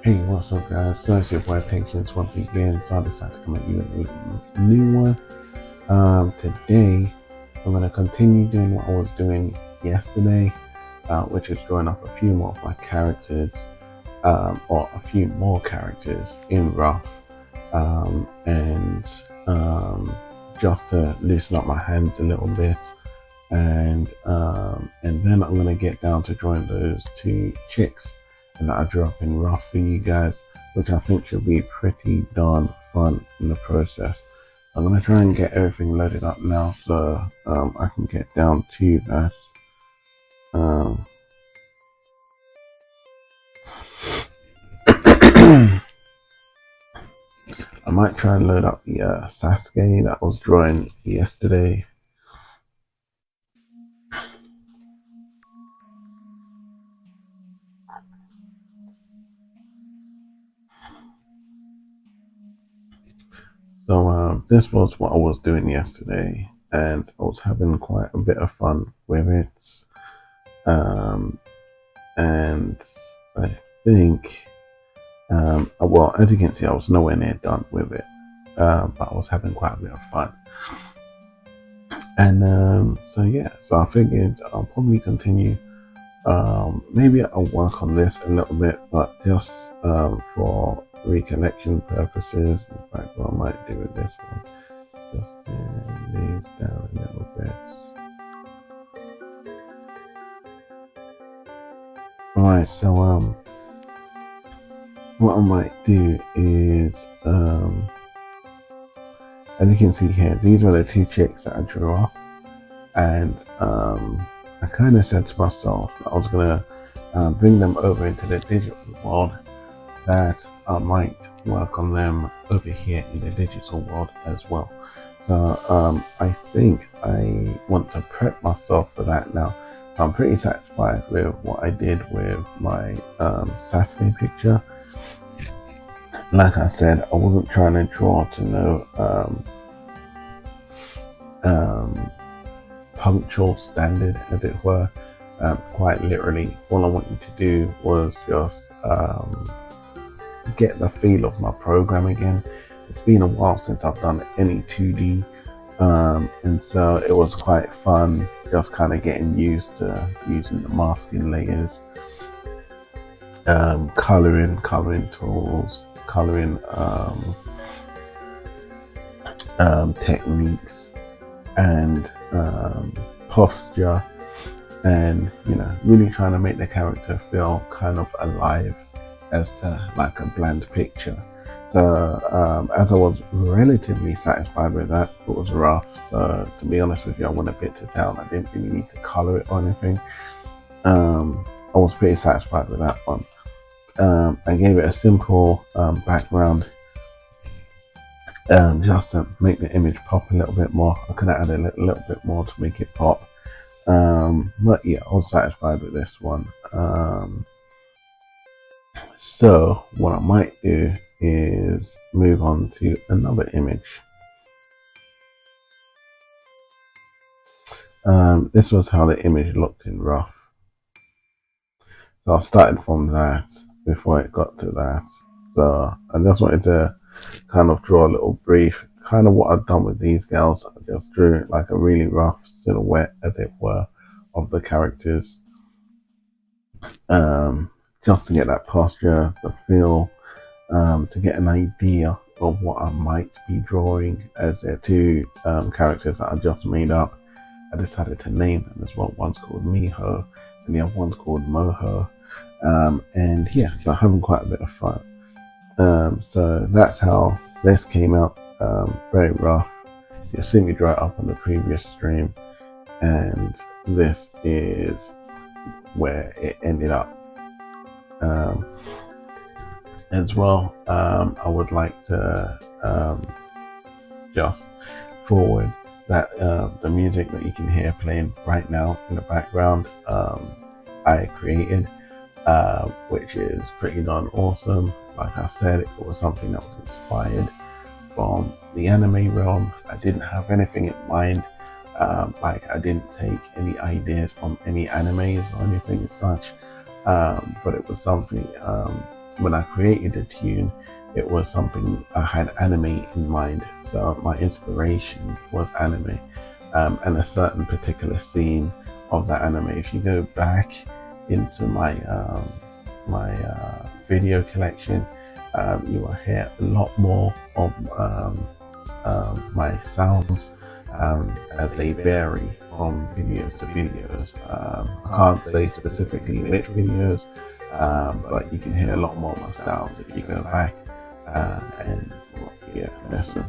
Hey, what's up, guys? So it's your boy Patience once again. So I decided to come at you with a new one. Today I'm gonna continue doing what I was doing yesterday, which is drawing up a few more of my characters, or a few more characters in rough, and just to loosen up my hands a little bit, and then I'm gonna get down to drawing those two chicks and that I drew up in rough for you guys, which I think should be pretty darn fun in the process. I'm gonna try and get everything loaded up now so I can get down to that. I might try and load up the Sasuke that I was drawing yesterday. So this was what I was doing yesterday, and I was having quite a bit of fun with it. And I think, well, as you can see, I was nowhere near done with it, but I was having quite a bit of fun. And so yeah, so I figured I'll probably continue. Maybe I'll work on this a little bit, but just for recollection purposes. In fact, what I might do with this one, just leave down a little bit. Alright, so what I might do is, as you can see here, these were the two chicks that I drew off, and I kind of said to myself that I was gonna bring them over into the digital world, that I might work on them over here in the digital world as well. So I think I want to prep myself for that now. So I'm pretty satisfied with what I did with my Sasuke picture. Like I said, I wasn't trying to draw to no punctual standard, as it were. Quite literally, all I wanted to do was just get the feel of my program again. It's been a while since I've done any 2D, and so it was quite fun just kind of getting used to using the masking layers, coloring tools, coloring techniques, and posture, and really trying to make the character feel kind of alive as to like a bland picture. So as I was relatively satisfied with that, it was rough. So to be honest with you, I went a bit to town. I didn't really need to color it or anything. I was pretty satisfied with that one. I gave it a simple background, just to make the image pop a little bit more. I could have added a little bit more to make it pop. But yeah, I was satisfied with this one. So what I might do is move on to another image. This was how the image looked in rough. So I started from that before it got to that. So I just wanted to kind of draw a little brief, kind of what I've done with these girls. I just drew like a really rough silhouette, as it were, of the characters. Just to get that posture, the feel, to get an idea of what I might be drawing, as they're two characters that I just made up. I decided to name them as well. One's called Miho and the other one's called Moho. And yeah, so I'm having quite a bit of fun. So that's how this came out, very rough. You'll see me draw it up on the previous stream, and this is where it ended up. As well, I would like to just forward that the music that you can hear playing right now in the background, I created, which is pretty darn awesome. Like I said, it was something that was inspired from the anime realm. I didn't have anything in mind. Like I didn't take any ideas from any animes or anything as such, but it was something when I created the tune, it was something I had anime in mind. So my inspiration was anime, and a certain particular scene of that anime. If you go back into my video collection, you will hear a lot more of my sounds as they vary from videos to videos. I can't say specifically which videos, but you can hear a lot more of my sounds if you go back and yeah, listen.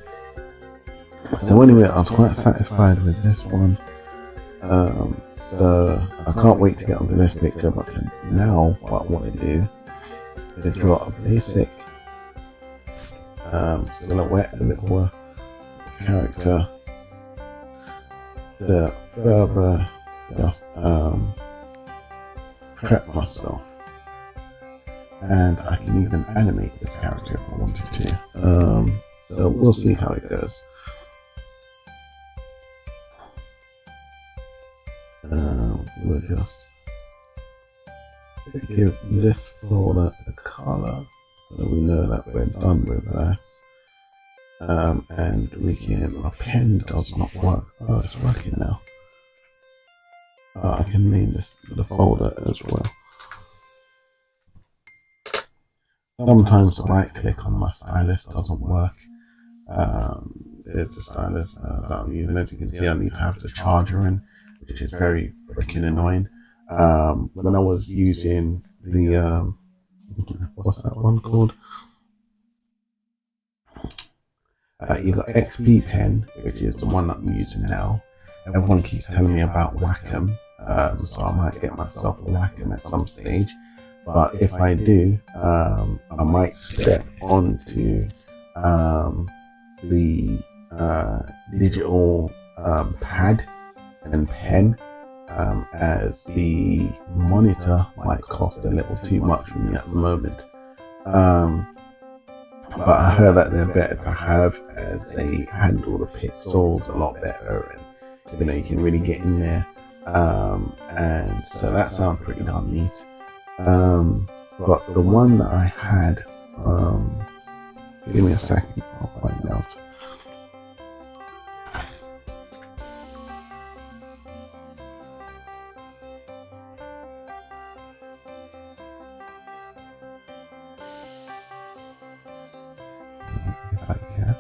So anyway, I was quite satisfied with this one. So I can't wait to get onto this picture, but now what I want to do is draw a basic silhouette of the little character to further just prep myself, and I can even animate this character if I wanted to. So we'll see how it goes. We'll just give this folder a color so we know that we're done with that. And we can, my pen does not work. Oh, it's working now. I can name this the folder as well. Sometimes the right click on my stylus doesn't work. There's the stylus that I'm using. As you can see, I need to have the charger in, which is very freaking annoying. When I was using the what's that one called? You got XP pen, which is the one that I'm using now. Everyone keeps telling me about Wacom, so I might get myself a Wacom at some stage. But if I do, I might step onto the digital pad and pen, as the monitor might cost a little too much for me at the moment. But I heard that they're better to have, as they handle the pixels a lot better, and you can really get in there. And so that sounds pretty darn neat. But the one that I had, give me a second, I'll find out. If I can.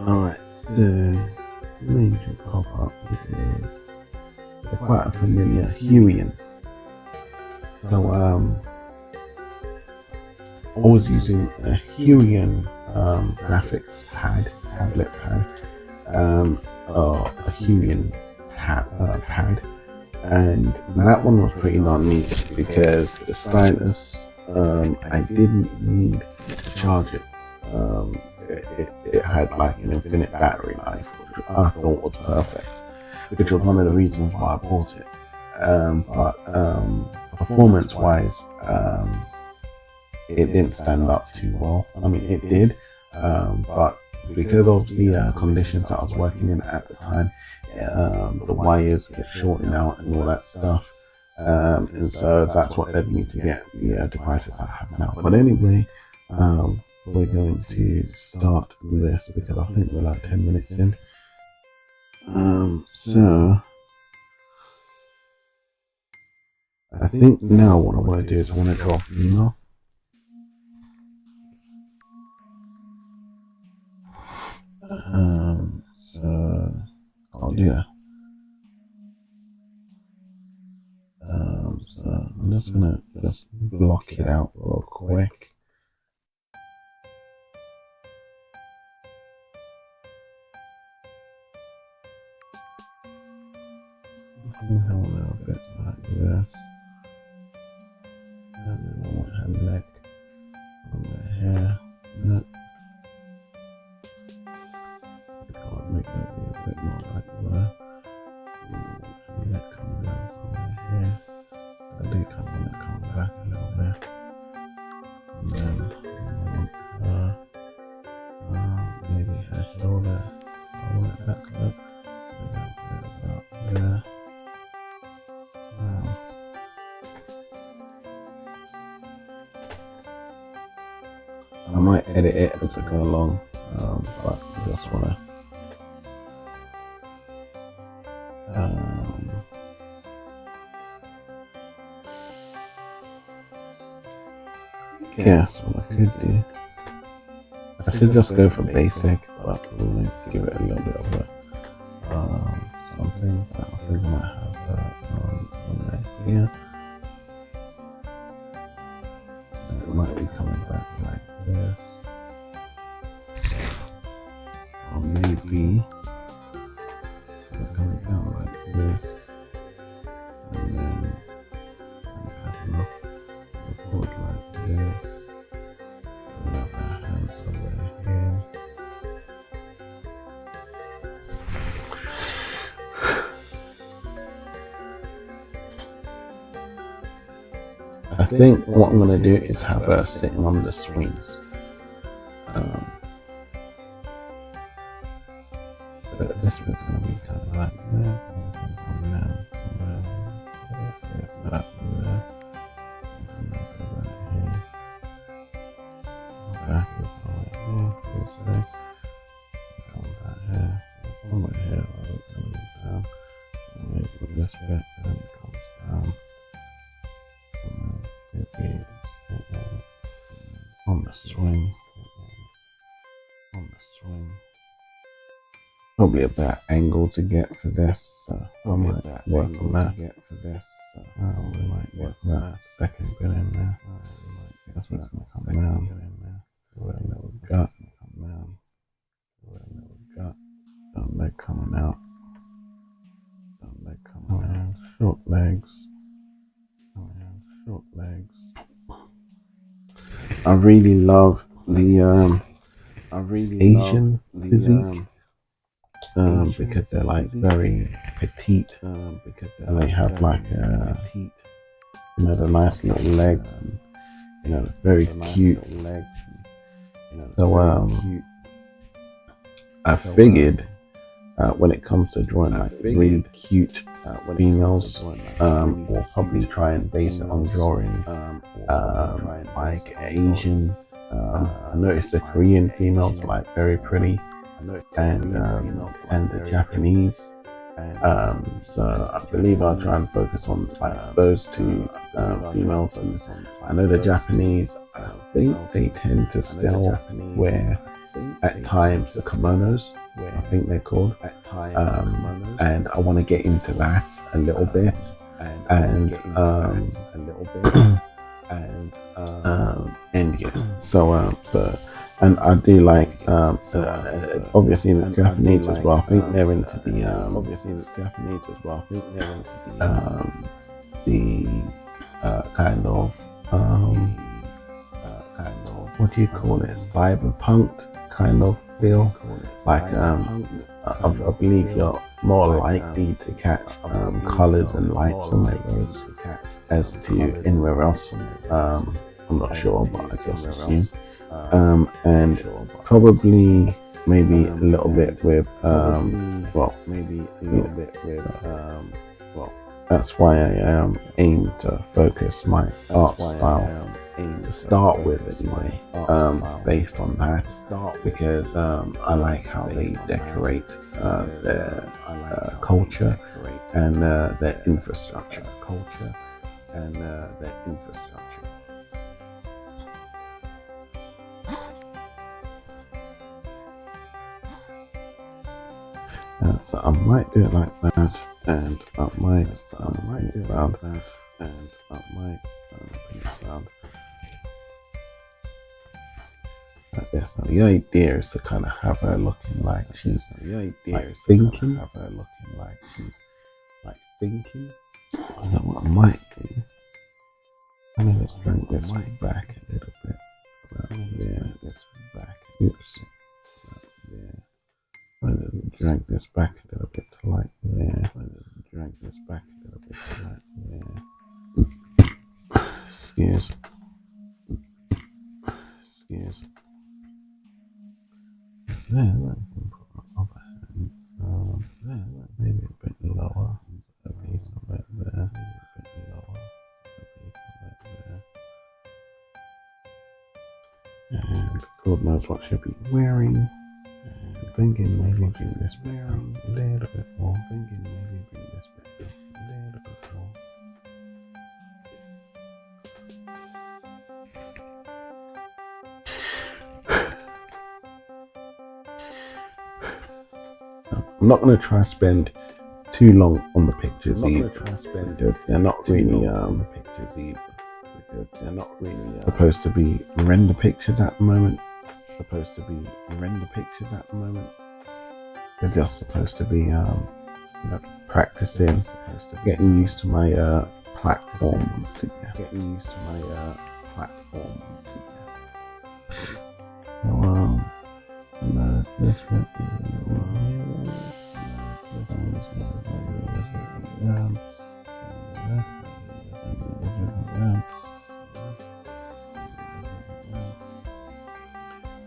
Alright, so name should pop up because they're quite a familiar Huian. So I was using a Huian graphics pad, tablet pad, a Huian pad, and that one was pretty darn neat because the stylus, I didn't need to charge it. It had like an infinite battery life, which I thought was perfect, which was one of the reasons why I bought it. But performance wise, it didn't stand up too well. I mean, it did, but because of the conditions that I was working in at the time, the wires get shorting out and all that stuff, and so that's what led me to get the devices I have now. But anyway, we're going to start with this because I think we're like 10 minutes in. So I think now what I want to do is I want to draw female. So I'll do that. So I'm just gonna block it out real quick. A little bit like this, and then I want her neck on the hair. That I can't make that be a bit more like that. I might edit it as I go along, but I just wanna guess what I could do. I should just go for basic, but we'll give it a little bit of a something. So I think I might have somewhere here. And it might be coming back like this, or maybe coming down like this, and then have enough report like this. I think what I'm going to do is have her sitting on the swings. But this one's going to be kind of like that. Probably a better angle to get for this, so I might work on that. We might get that second bit in there. That's what's going to come down. With a little gut. Leg coming out. Short legs. I really love the Asian physique. Because they're like very petite, and they have like the nice little legs, and very cute. So I figured when it comes to drawing like really cute females, we'll probably try and base it on drawing like Asian. I noticed the Korean females are like very pretty. And the Japanese, so I believe I'll try and focus on like those two females. And I know the Japanese, I think they tend to still wear at times the kimonos, I think they're called, and I want to get into that a little bit, and yeah, so. And I do like, obviously the Japanese as well. I think they're into the, kind of, what do you call it? Cyberpunk kind of feel. Like, I believe you're more likely to catch colors and lights on their roads as to anywhere else. I'm not sure, but I just assume. And probably maybe a little bit with that's why I aim to focus my art style to start with anyway, based on that, because I like how they decorate their culture and their infrastructure. So I might do it like that, and I might do it like that, and I might put it around like this. Now the idea is to kind of have her looking like she's thinking. I know what I might do. I'm gonna just bring this back a little bit. Oops. I'm going to drag this back a little bit to like there. Excuse. There, I can put my other hand. Maybe a bit lower. A piece of it there. And God knows what she'll be wearing. Thinking maybe bring this wearing a little bit more. Thinking maybe bring this bit a little bit more. I'm not going to try to spend too long on the pictures either, because they're not really supposed to be render pictures at the moment. They're just supposed to be practicing, getting used to my platform. This one.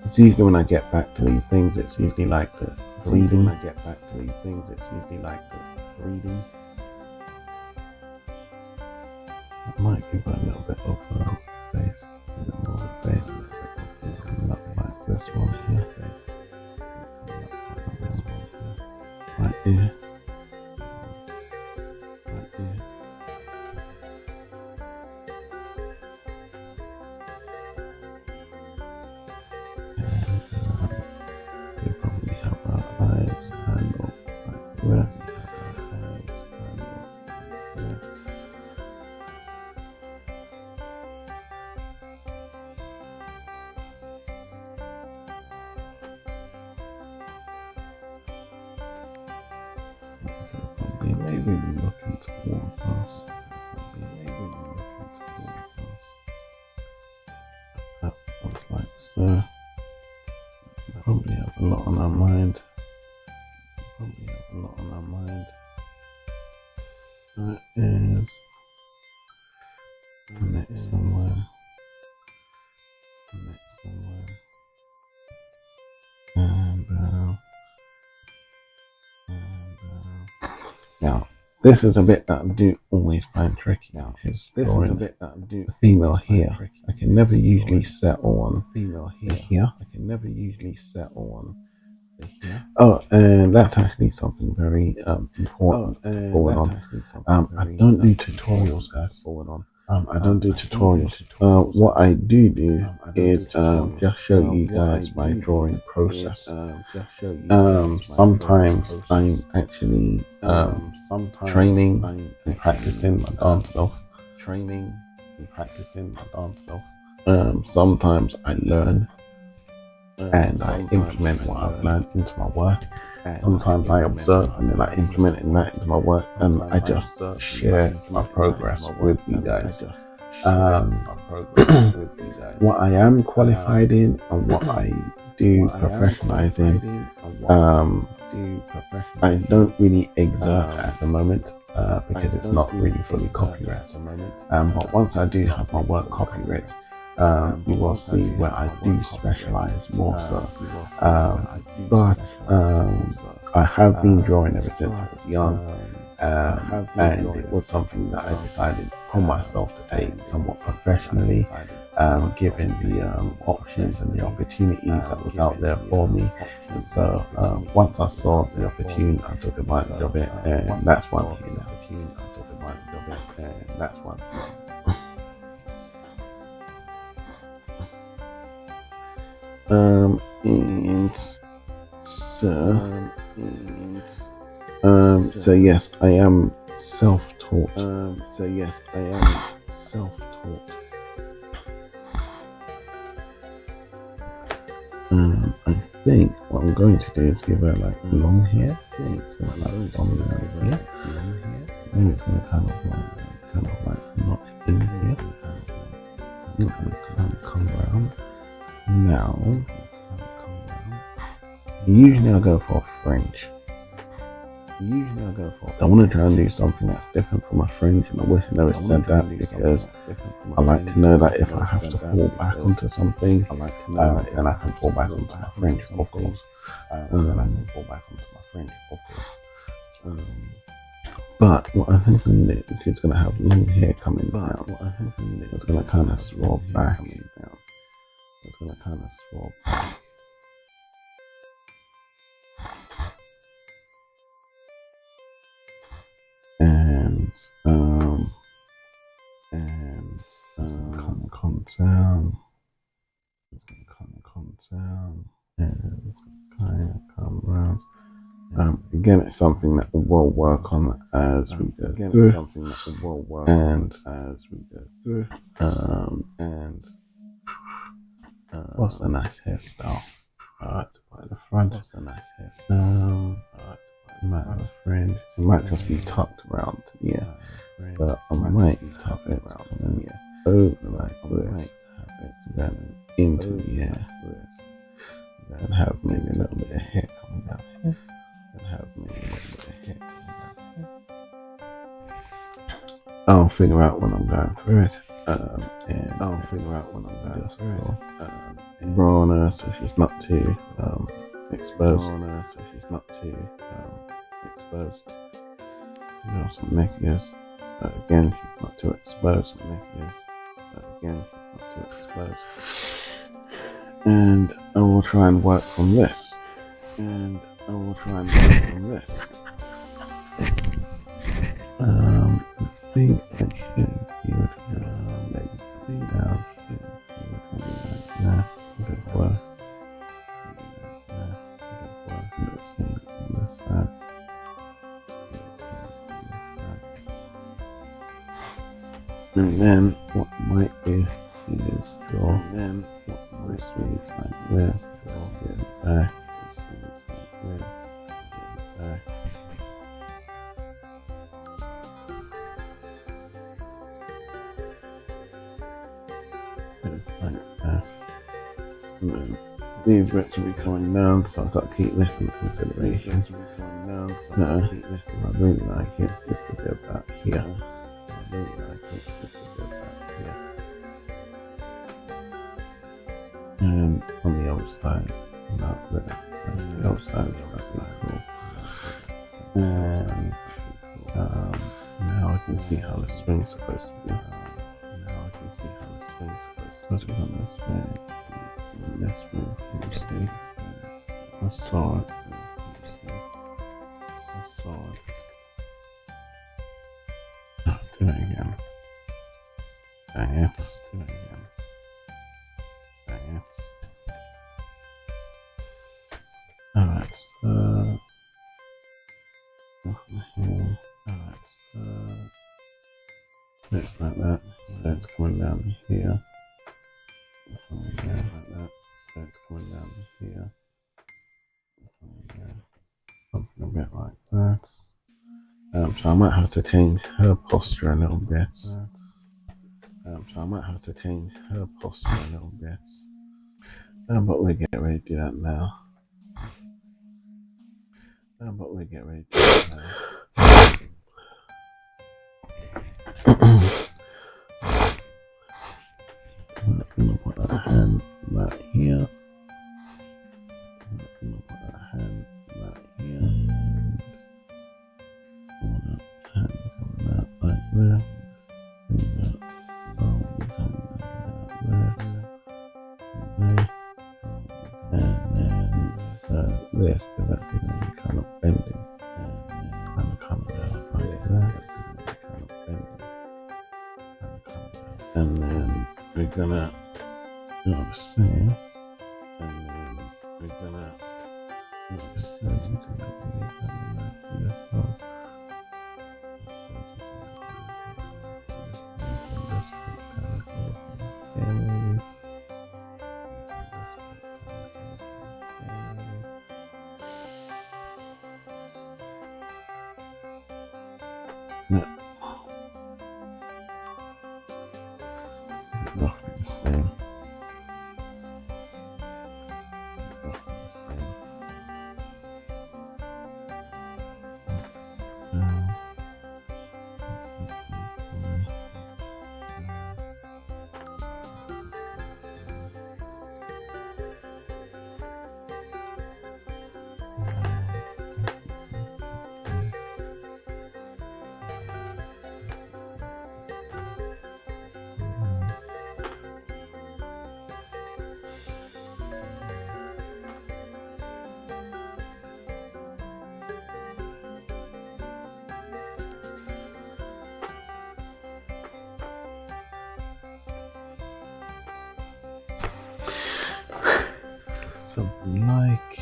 It's usually when I get back to these things, it's usually like the reading. I might give it a little bit of face, a bit more of a face. Coming up like this one here. Right here. Maybe looking towards us. That looks like so. Probably have a lot on our mind. That is next somewhere. Now, this is a bit that I do always find tricky. Now, because the female here, I can never usually settle on here. Oh, and that's actually something very important going on. I don't do tutorials, guys. I don't do tutorials. What I do is just show you guys my drawing process. Sometimes I'm actually training and practicing my dance self. Sometimes I learn and I implement what I've learned into my work. Sometimes I observe and then I implement that into my work, and I just share my progress with you guys. What I am qualified in and what I do professionalize in, I don't really exert at the moment because it's not really fully copyrighted. But once I do have my work copyrighted, you will see where I do specialize more so. But I have been drawing ever since I was young, and it was something that I decided for myself to take somewhat professionally, given the options and the opportunities that was out there for me. And so once I saw the opportunity, I took advantage of it, and that's one thing. So yes, I am self-taught. I think what I'm going to do is give her like long hair. Maybe it's going to kind of like not in here. I'm going to kind of come around. Now, usually I go for a fringe. I want to try and do something that's different from a fringe, and I wish I never said that, because I like to know that if I have to fall back onto something, then I can fall back onto my fringe, of course. But what I think I'm going to do is going to have long hair coming down. It's going to kind of swirl back. kind of swap. And come down. It's gonna come down, and it's gonna kind of come around. Again, it's something that we'll work on as we go through. What's a nice hairstyle? Alright, by the front. What's a nice hairstyle? Might have a friend. It might just be tucked around here, but I might tuck it around here over like this, then into the air, and have maybe a little bit of hair coming down here, I'll figure out when I'm going through it, and I'll figure out when I'm going through it. Draw on her so she's not too exposed. You know, some neck ears. Again, she's not too exposed. Some neck ears. Again, she's not too exposed. And I will try and work from this. I think I should be able to maybe see now. As it were. And then what I might do is draw. This reads like this. Draw it back. These bits will be coming down, so I've got to keep this in consideration. I really like it just to go back here. And on the other side, about there. The other side is really cool. And now I can see how the string's supposed to be. Supposed to be on this way. This way, you see. I saw it. Oh, do it again. Dang it. Alright, so looks like that. So it's coming down here. Something a bit like that. So I might have to change her posture a little bit. But we'll get ready to do that now. I'm gonna put that hand right here. Hand coming out like there. And then this is actually going to be kind of bending. And coming out like that. And then we're gonna do the same. something like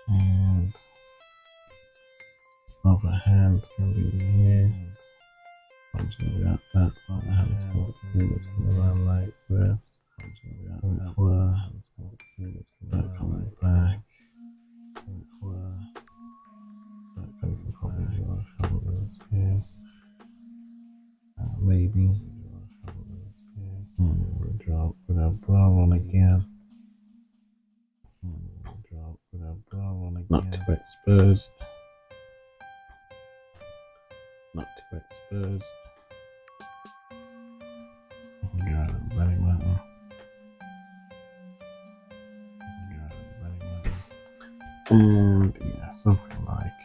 and other hand can be here. I'm just gonna got that. Other hand's gonna run like this. That coming back. That can probably do our shoulders here. Maybe. We drop with our bra on again. Not too exposed. Not too exposed. Go out of the belly button. And yeah, something like.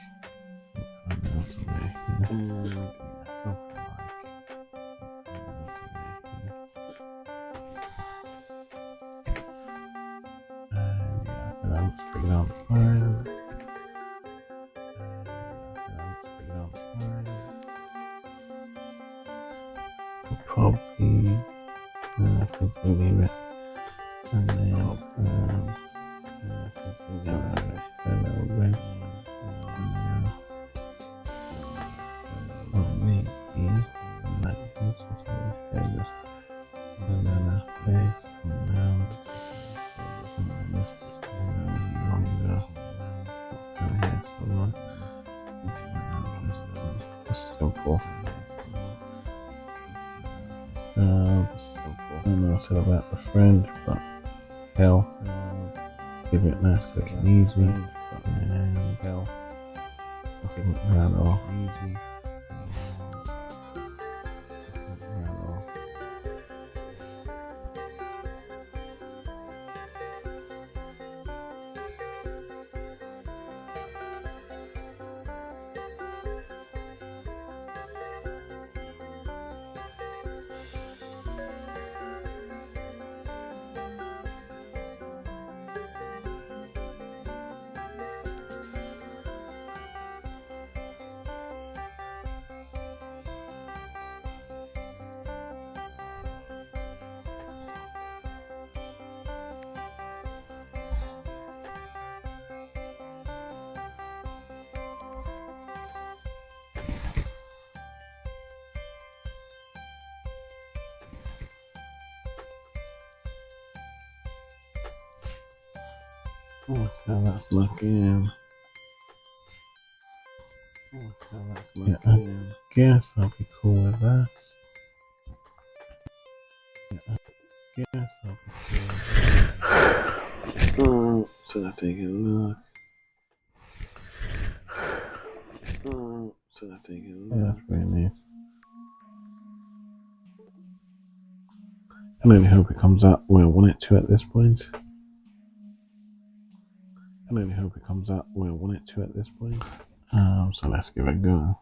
So that looks pretty on fine. Probably leave it, and then a little bit, or maybe like this, just and then a face around, and then this just longer, and here somewhere. Just simple. I don't know what about the friend, but hell, give it nice, quick and easy, and hell, give it round off. That's how that's looking. Yeah, I guess I'll be cool with that. So let's take a look. Yeah, that's very nice. I really hope it comes out where I want it to at this point. So let's give it a go.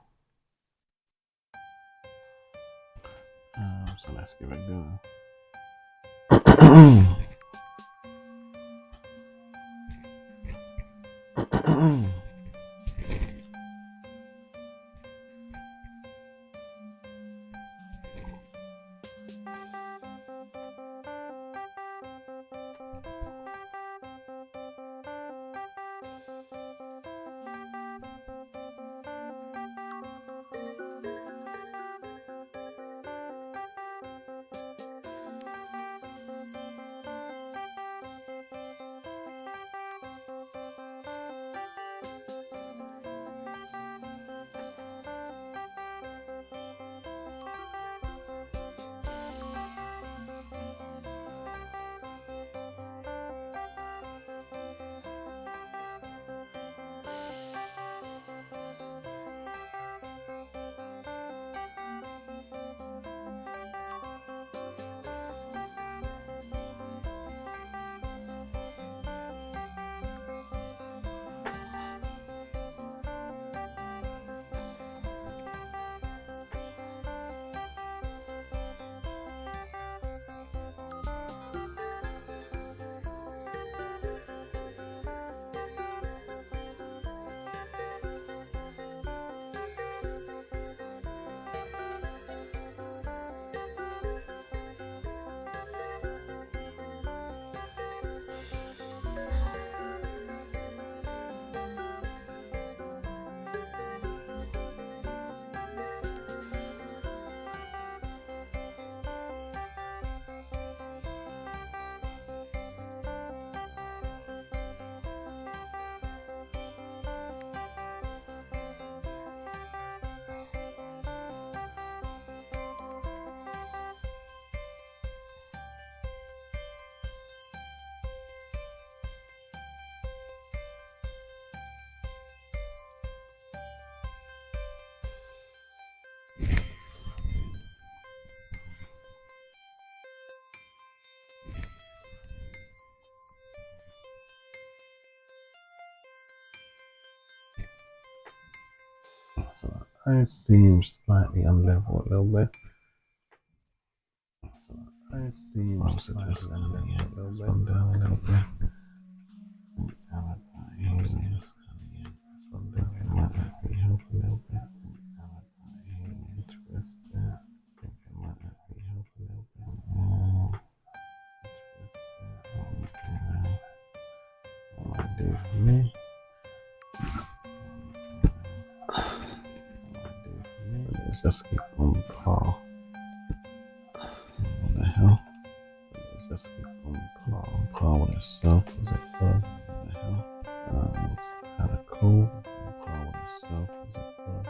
eyes seem slightly unlevel a little bit. Eyes seem slightly unlevel a little bit. Come down a little bit. It might actually help a little bit. Twist that. I think it might actually help a little bit more. Twist that. What might do for me? Let's just keep on par. What the hell? Let's just keep on par. On par with itself. Was it fun? What the hell? It's kind of cool. On par with itself. Was it fun?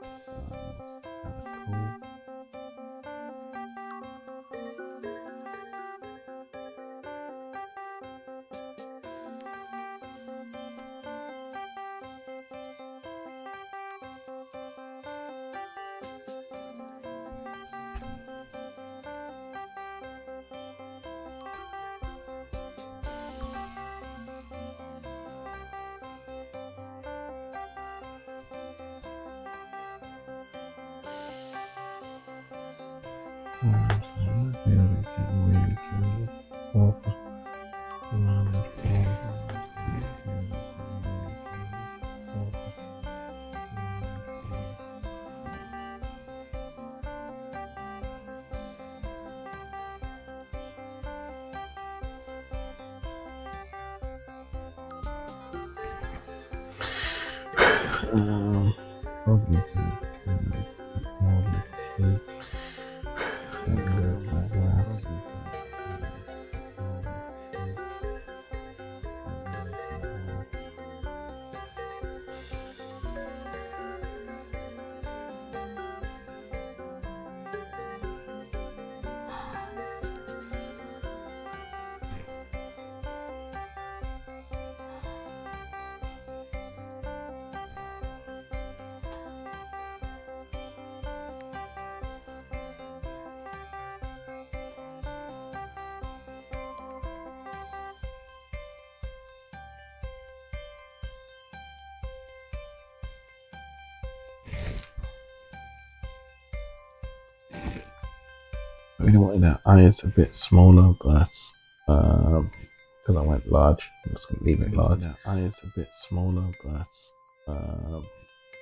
It's kind of cool. Probably really wanted that eye is a bit smaller, but because I went large, I'm just gonna leave it large. That eye is a bit smaller, but because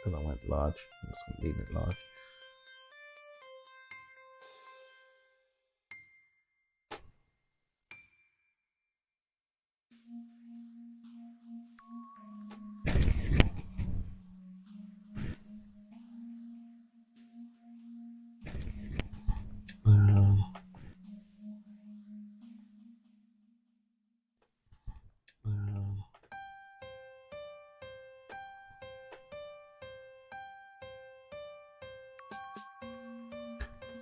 I went large, I'm just gonna leave it large.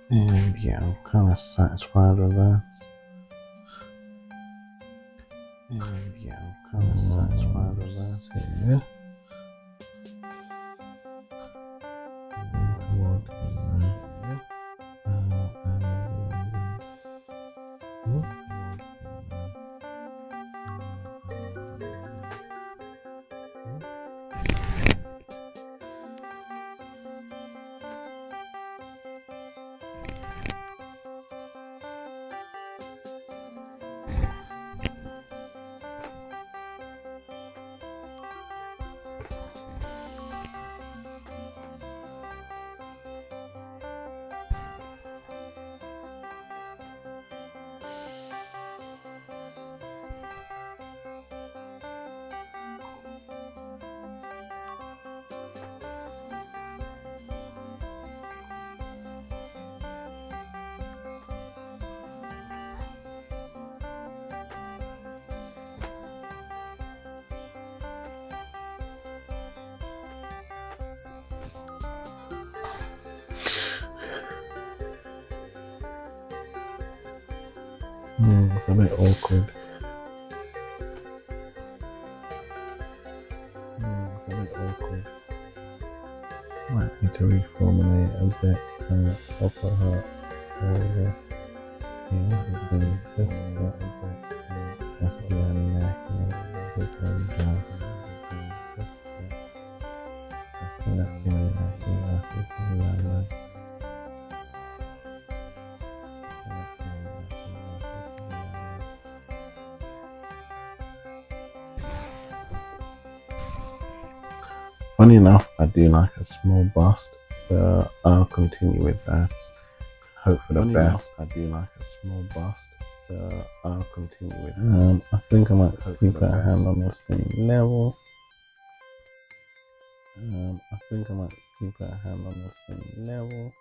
And yeah, I'm kind of satisfied with that. And yeah, I'm kind of satisfied with that. Yeah. It's a bit awkward. It's a bit awkward. Might need to reformulate a bit. I'll put her over. Yeah, it's been just a bit. Up your neck and put them down. Funny enough, I do like a small bust, so I'll continue with that. Hope for the best. I do like a small bust, so I'll continue with that. I think I might keep that hand on the same level. I think I might keep that hand on the same level.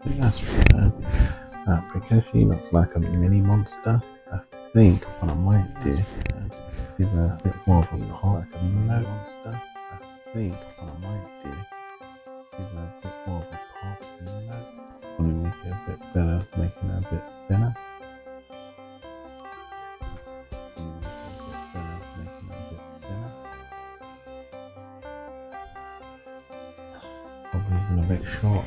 And that's fine. Because she looks like a mini monster, I think what I might do is a bit more of a pop. Like a mini monster, I think what I might do is a bit more of a pop. I want to make it a bit better, making it a bit thinner. Probably even a bit short.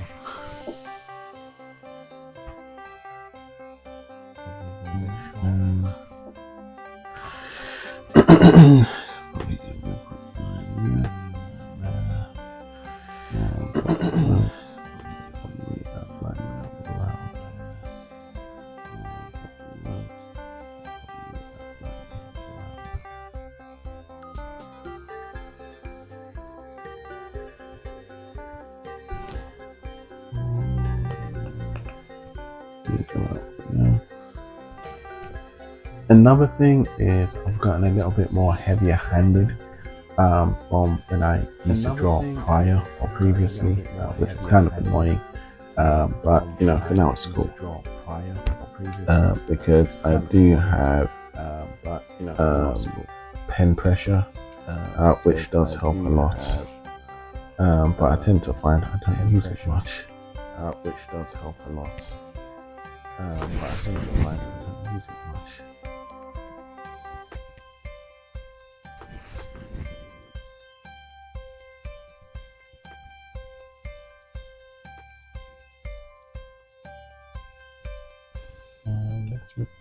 Another thing is I've gotten a little bit more heavier handed from when I used to draw prior or previously, which is kind of annoying, but you know, for now it's cool, because I do have pen pressure, which does help a lot, but I tend to find I don't use it much, which does help a lot, but I tend to find I don't use it much.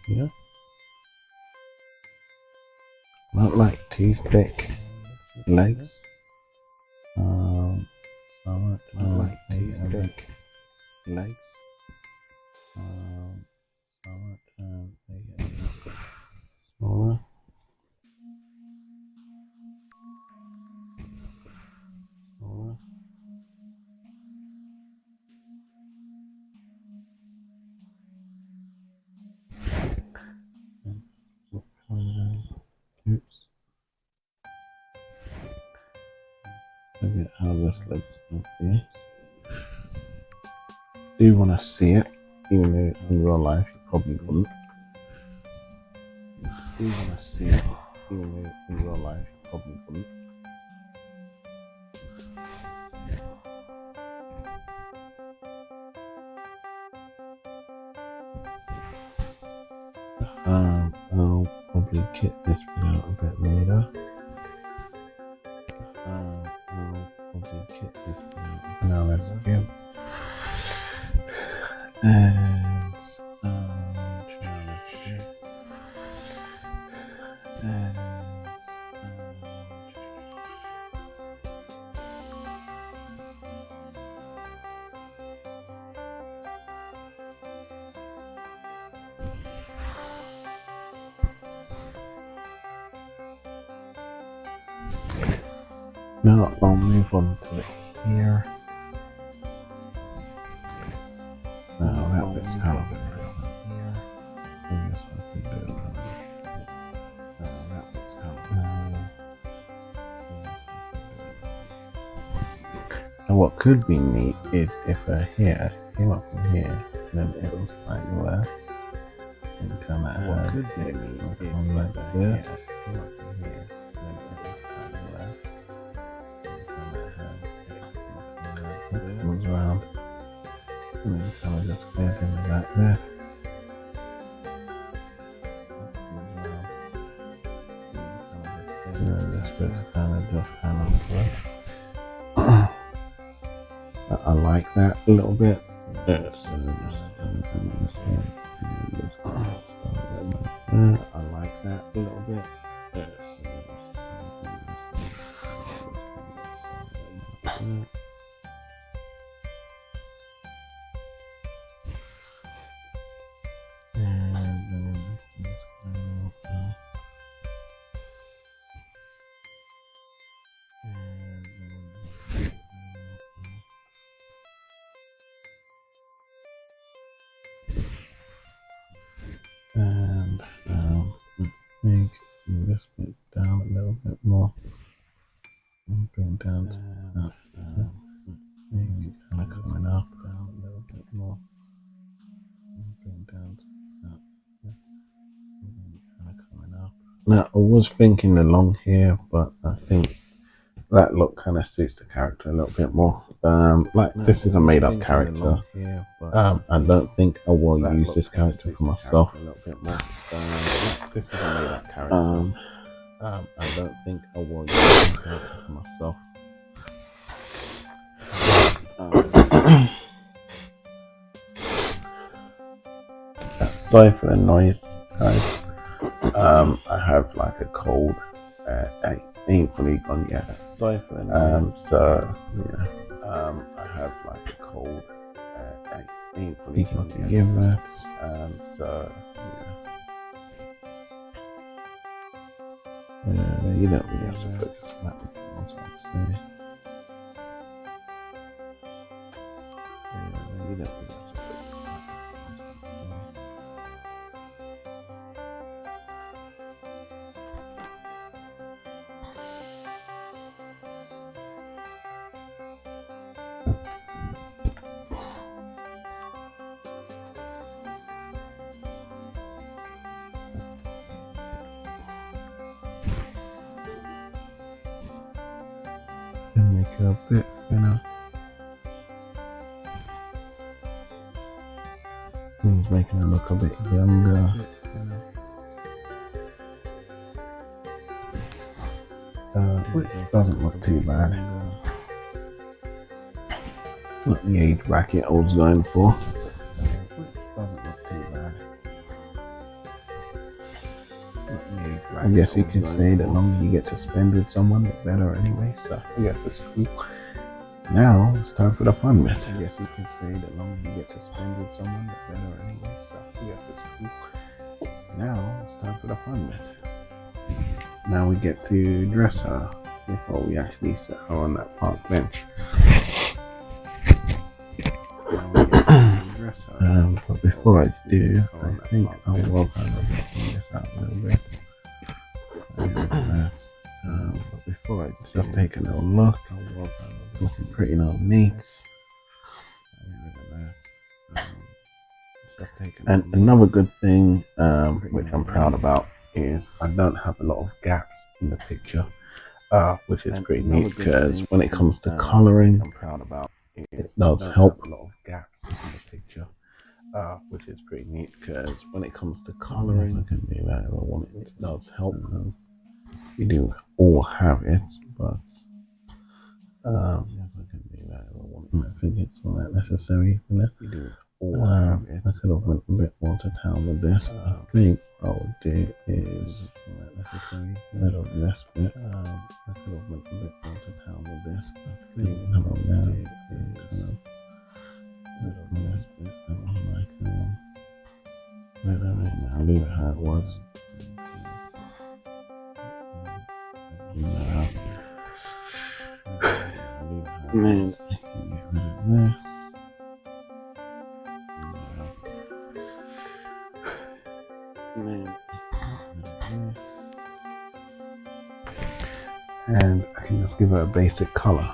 Yeah. Not like too thick legs. I want like too thick legs. I want make it smaller. Oops. Look at how this looks. Okay. Do you want to see it? Even though in real life you probably wouldn't. Do you want to see it? Even though in real life you probably wouldn't. I'll probably kit this bit out a bit later. I'll probably kit this bit out. Now let's begin. And now I'll move on to here. Now that bit's kind of here. And what could be neat is if her hair came up from here, then it was slightly less. And kind of what could be neat is like this. Came up from here, then it was slightly less. And kind of had it comes around. And then kind of just goes in like this. And then this bit's kind of work. I like that a little bit. I like that a little bit. And I think this bit down a little bit more. Bring down to maybe kind of coming up down a little bit more. Bring down to kind of coming up. Now I was thinking the long hair, but I think that look kind of suits the character a little bit more. Like this is a made-up character. I don't think I will use this character for myself. A little bit more. This is a made-up character. I don't think I will use this character for myself. Sorry for the noise, guys. I have like a cold. I ain't fully gone yet. Sorry for the noise. So yeah. I have like a cold. I ain't fully gone yet. Give that. So yeah. You don't really have to focus on that. You don't really have to focus on that. And make it a bit thinner. He's making it look a bit younger. Which doesn't look too bad. Not the age bracket I was going for. Which doesn't look too bad. I guess you can say the longer you get to spend with someone, the better anyway, so I guess it's cool. Now, it's time for the fun bit. I guess you can say the longer you get to spend with someone, the better anyway, so I guess it's cool. Now, it's time for the fun bit. Now we get to dress her before we actually set her on that park bench. But before I do, I think I will kind of clean this out a little bit. But before I just take a little look, looking pretty neat. And another good thing, which I'm proud about, is I don't have a lot of gaps in the picture, which is pretty neat because when it comes to coloring, it does help. A lot of gaps in the picture, which is pretty neat because when it comes to coloring, I can do that if I want it. It does help. We do all have it, but yes, I can do that if I want it. I think it's not that necessary for this. We do all have it. I could have went a bit more to town with this. I think what I would do is middle of this bit. I could have went a bit more to town with this. I think what I would do is kind of middle of this bit. And I'm like, I'll leave it how it was. Man, I can get rid of this. And I can just give her a basic color.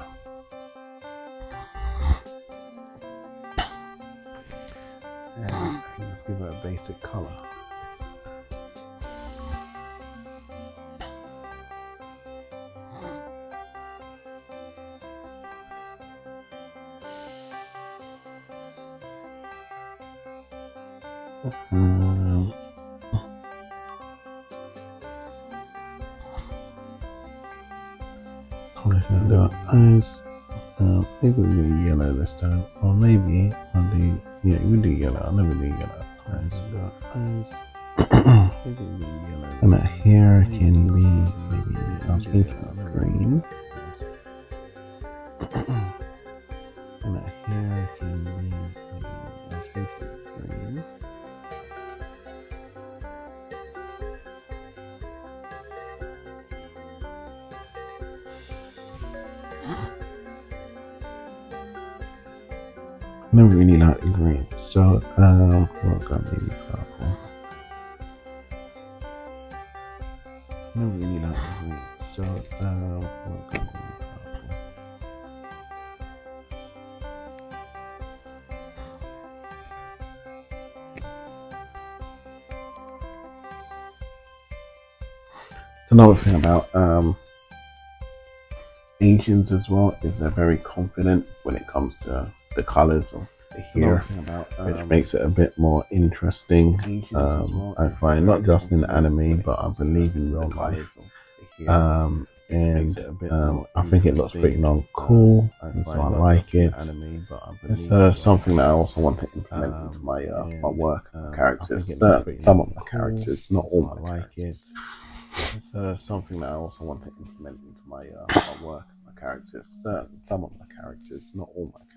color. Do eyes. Maybe we do yellow this time, or maybe I'll do, yeah, we do yellow. I'll never do yellow. Eyes. And that hair can be maybe I'll think of green. And that hair can be maybe I'll think of green. Never really like the green, so we'll go maybe purple. Never really like the green, so we'll go maybe purple. Another thing about Asians as well is they're very confident when it comes to the colors of the hair, which makes it a bit more interesting. I find not just in anime, but I believe in real life. And I think it looks pretty cool, and so I like it. It's something that I also want to implement into my my work characters. Some of my characters, not all my characters. It's something that I also want to implement into my my work, my characters. Some of my characters, not all my characters.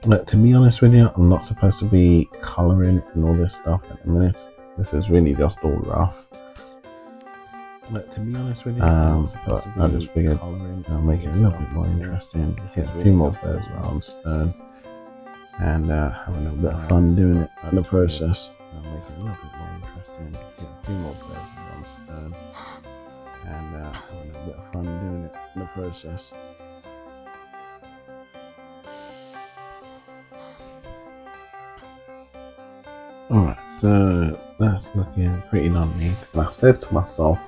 But to be honest with you, I'm not supposed to be colouring and all this stuff at the minute. This is really just all rough. But to be honest with you, but I just figured I'll make it a little bit more interesting. Get a few more birds around stern, and have a little bit of fun doing it in the process. I'll make it a little bit more interesting. Get a few more birds around stern, and have a little bit of fun doing it in the process. Alright, so that's looking pretty neat. And I said to myself,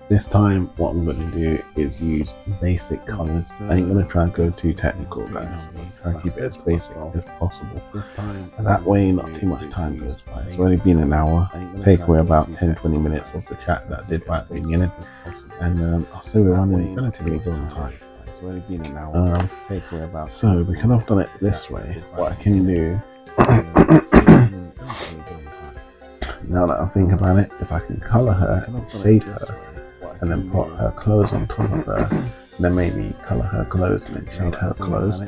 this time what I'm going to do is use basic colours. I ain't going to try and go too technical, guys. I'm going to try and keep it as basic as possible. And that way not too much time goes by. It's only been an hour. Take away about 10-20 minutes of the chat that I did right at the beginning. And I'll say we're running relatively good on time. It's only been an hour. So we can have done it this way. What I can do now that I think about it, if I can colour her and shade her and then put her clothes on top of her, and then maybe colour her clothes and then shade her clothes,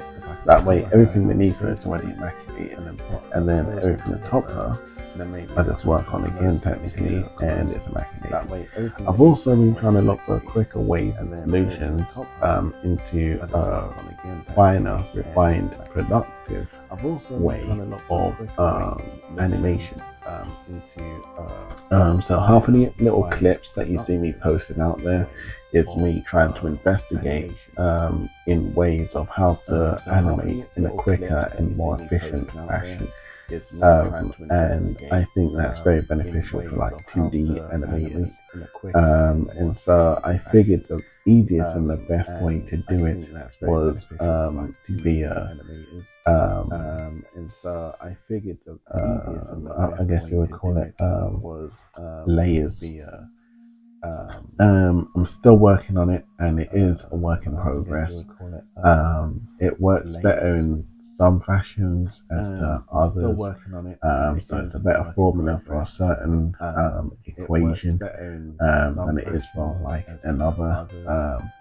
that way everything beneath her is already immaculate, and then everything atop her I just work on again technically, and it's immaculate. I've also been trying to look for quicker ways and solutions into finer, refined, productive way of animation. So half of the little clips that you see me posting out there is me trying to investigate in ways of how to animate in a quicker and more efficient fashion. And I think that's very beneficial for like 2D animators. And so I figured the easiest and the best way to do it was via I guess you would call it layers. I'm still working on it, and it is a work in progress. It works better in some fashions as to others, so it's a better formula for a certain equation than it is for like another,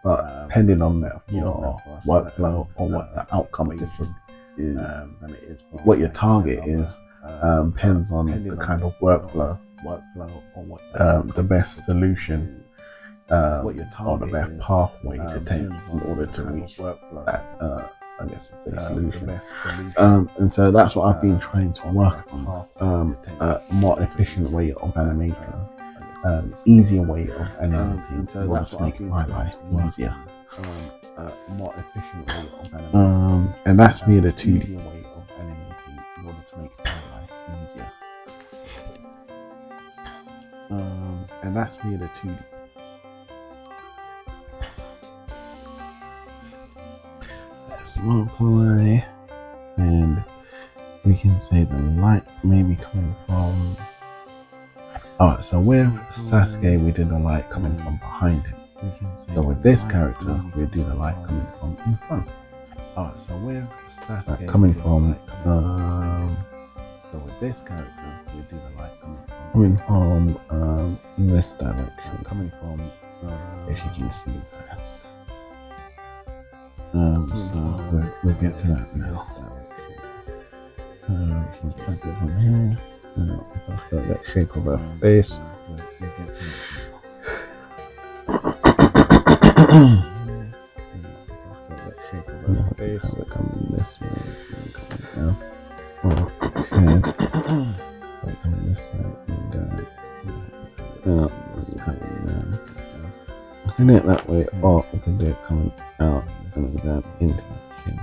but depending on your workflow or what the outcome is is what your target is. Depends on the kind of workflow, the best solution, or the best pathway to take in order to reach that, I guess it's a solution. And so that's what I've been trying to work on, a more efficient way of animating, easier way of animating, in order to make my life easier. More efficient way of animating, and that's me the 2D way of animating in order to make my life easier. And that's me the 2D. Let's multiply, and we can say the light may be coming from. Alright, so with Sasuke we did the light coming from behind him. So with this character, we do the light coming from in front. Alright, so with Sasuke coming from, so with this character, we do the light coming from this direction. Coming from, if you can see that. So we'll get to that now. We can track it from here. If I start that shape of her face. Coming this way, coming down. Coming this way and down. Coming down. I can do it that way, or I can do it coming out, coming down into the chin.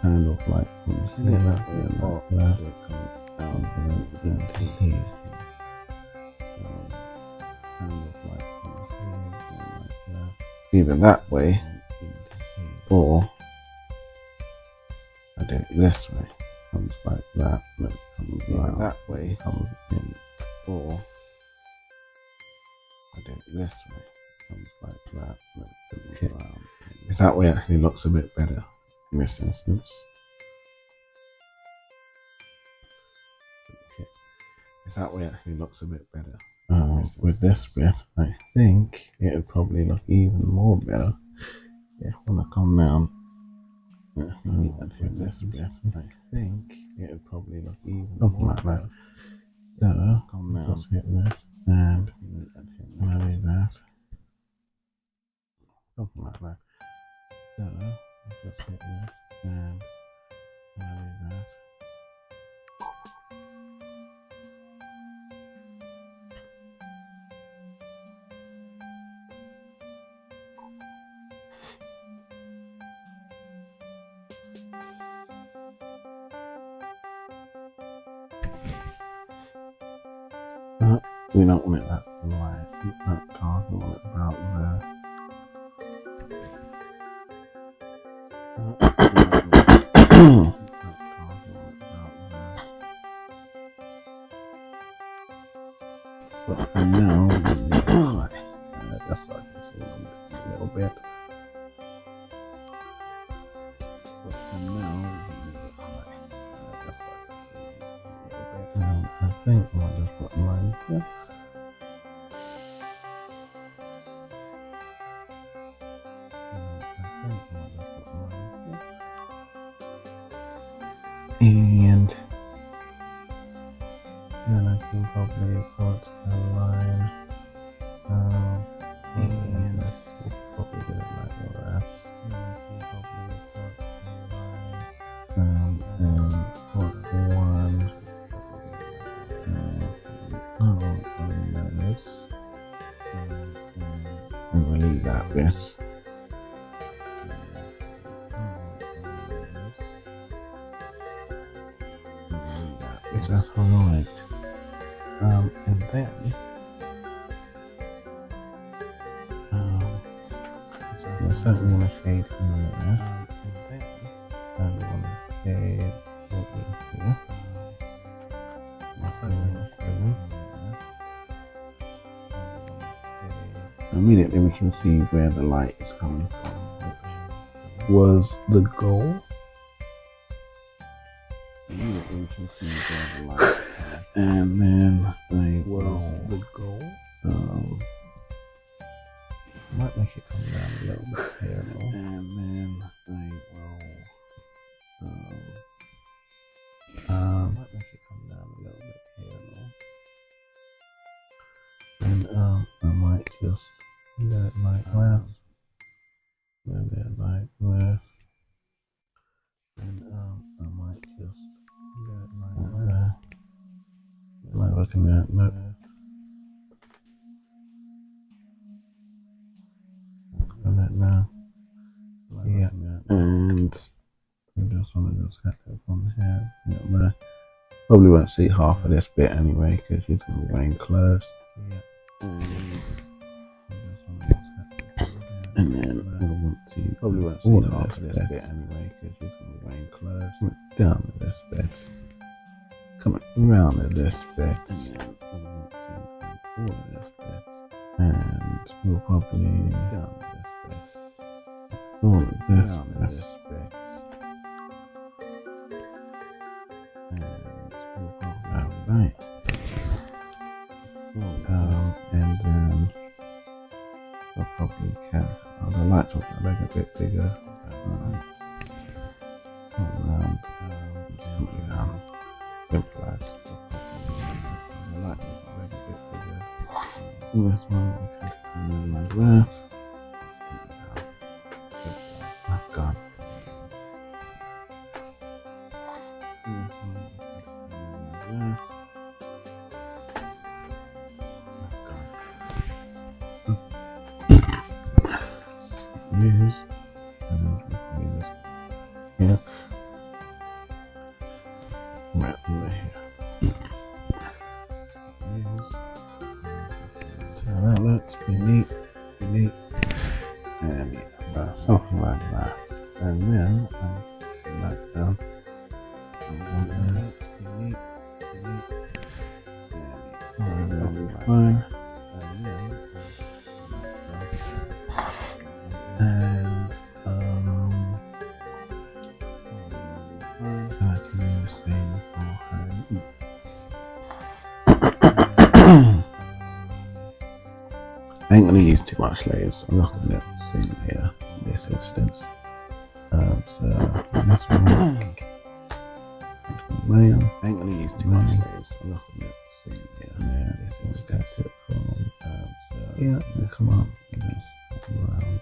Kind of like from here that way and like that. Coming out and into here. Kind of like from here and like that. Either that way, or I do it this way. Comes like that, and it comes like that way, comes in, or I do it this way. Comes like that, and it comes around. That way actually looks a bit better in this instance. That way actually looks a bit better. With this bit, I think it would probably look even more better if when I come down. With this bit, I think it would probably look even more like that. So come down, just hit this, and I do that. Something like that. So just hit this, and I do that. We don't want it that light, that dark, we want it about there. But for now, we need it high. Just like this a little bit. But for now, we need it high. Just like this a little bit. I think I might just put mine here. And then I can probably put a line, and we'll probably do it like that. And I can probably put a line, and put one, and this, and we'll leave that bit. That's alright. And then so certainly want to shade in there. And we want to shade what is here. Immediately we can see where the light is coming from, which was the goal. Immediately we can see where the light is coming from. And then I will the goal. Might make it come down a little bit here, and then I will I might just do it like that. Move it like this. And I might just do it like that. Like looking at this. And that now. Yeah. And I just want to just have it from here. Yeah, probably won't see half of this bit anyway because it's going to be wearing clothes. Yeah. And then I want to probably won't see half of this bit anyway because it's going to be wearing clothes. Down to this bit. Coming around to this bit. And then I want to all of this bit. And we'll probably down to this bit. All of this bit. And we'll probably have that. And then I'll probably the lights will get a bit bigger. Around, improvise. The lights will get a bit bigger. This one, okay, and then like that. I've got. Use yeah, right over here. So that looks pretty neat, and yeah, something like that. And then I back down. And that looks pretty neat, and that'll be fine. And I can use thing for home. I ain't gonna use too much layers. I'm not gonna see here in this instance. So this one. I ain't gonna use too much layers. I'm not gonna see here. Yeah, this is that's it from. So yeah, come on. Around.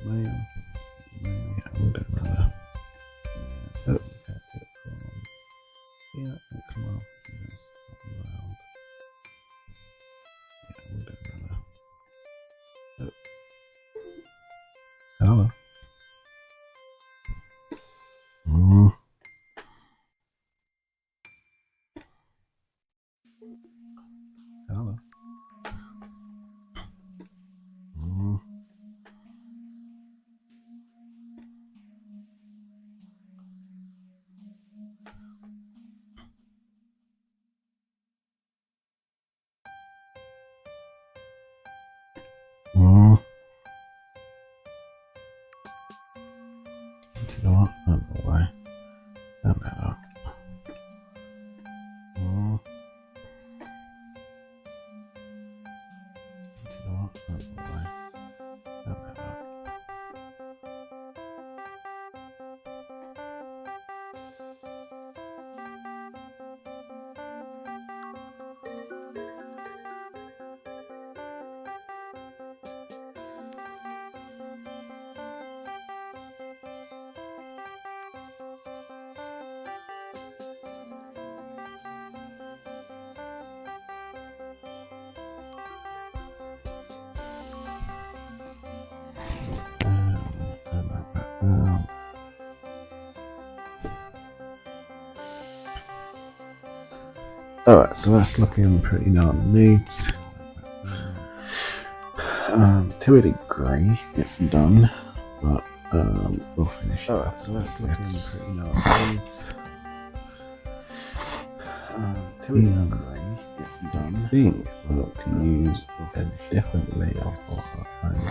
Yeah, we'll do that. Oh, that's it from. Yeah, come on. Around. Yeah, we'll do that. Oh. Hello. Hello. You know what? I don't know why. Turn that up. You know what? I don't know why. Turn that up. Alright, so that's looking pretty darn neat. To a degree, it's done, but we'll finish. Alright, so that's looking pretty darn neat. To a degree, it's done. I think we'll look to use a different layout for our phone.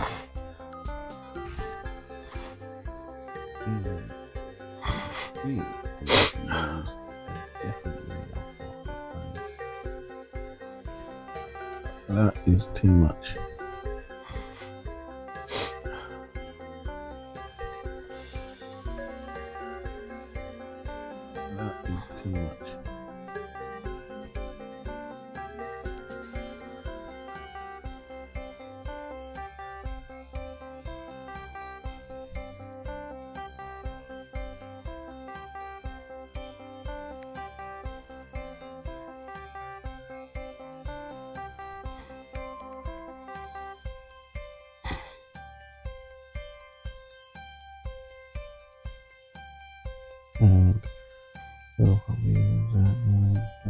That is too much. That is too much.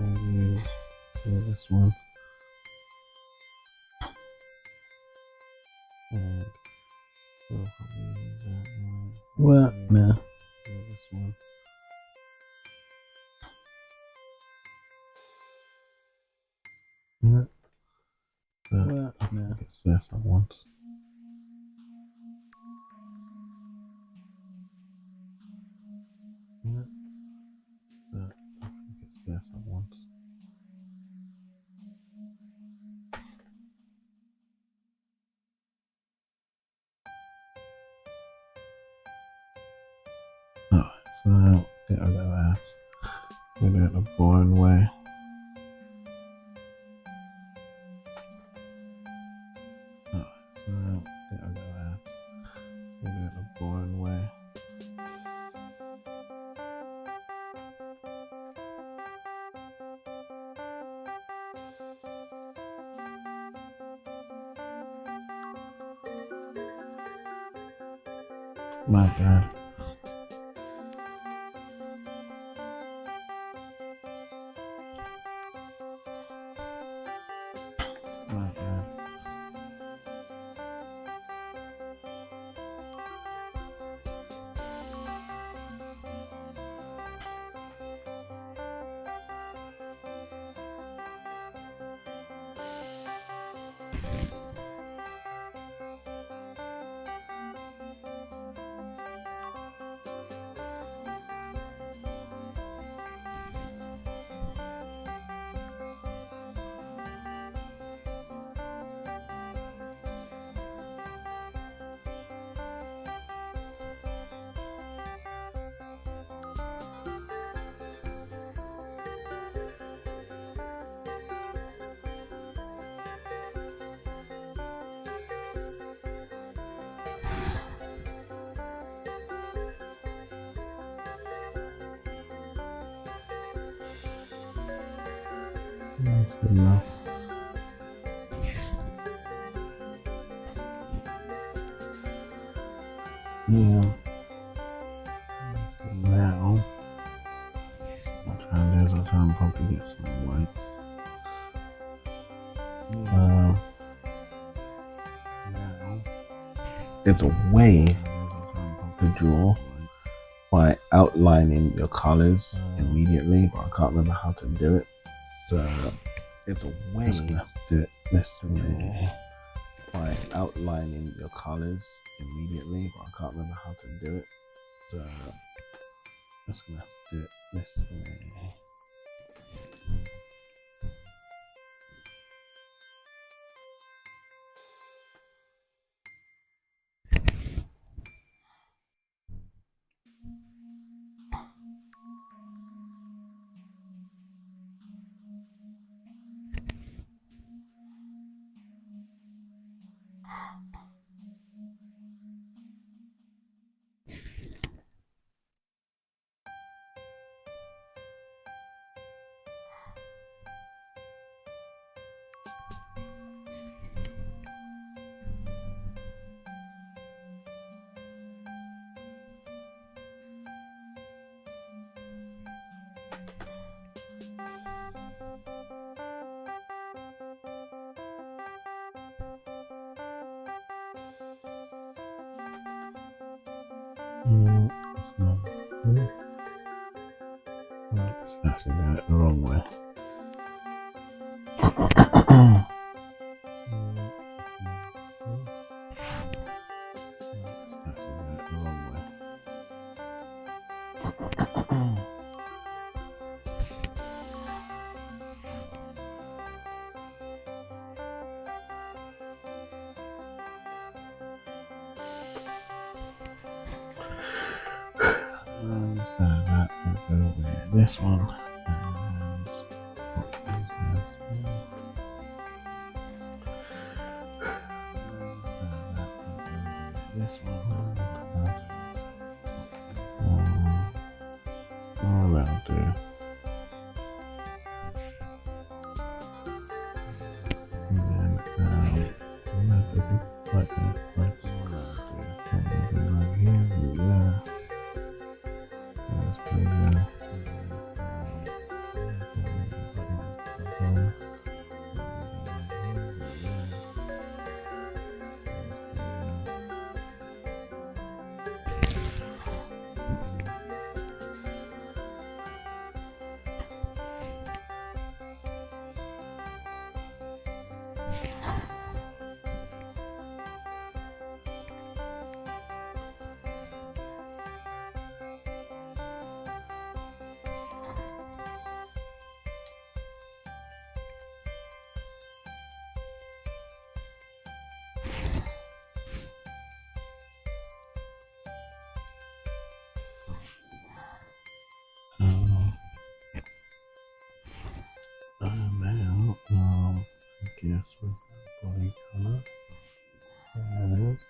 use this one. And we'll probably use that one. Well, no. This one. Yeah. Well, no. It's this at once. Yeah. But I think it's this at once. Alright, so get a little ass. We do it the boring way. Alright, so get a little ass. We do it the boring way. My bad. My bad. That's good enough. Yeah. Now, what I'm trying to do is I'm trying to probably get some whites. Now, there's a way to draw by outlining your colors immediately, but I can't remember how to do it. So, there's a way to do it this way by outlining your colors immediately, but I can't remember how to do it. So, I'm just gonna have to do it this way. That's not good. Right, it's actually doing it the wrong way. So that will go with this one. And this one. That'll do. And then like right here, there. That's pretty good. guess with that body colour. There it is.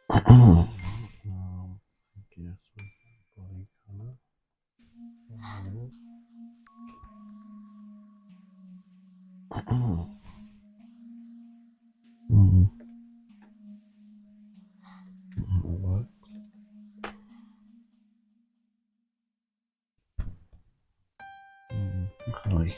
I guess with that body colour. There it is. It works. Okay.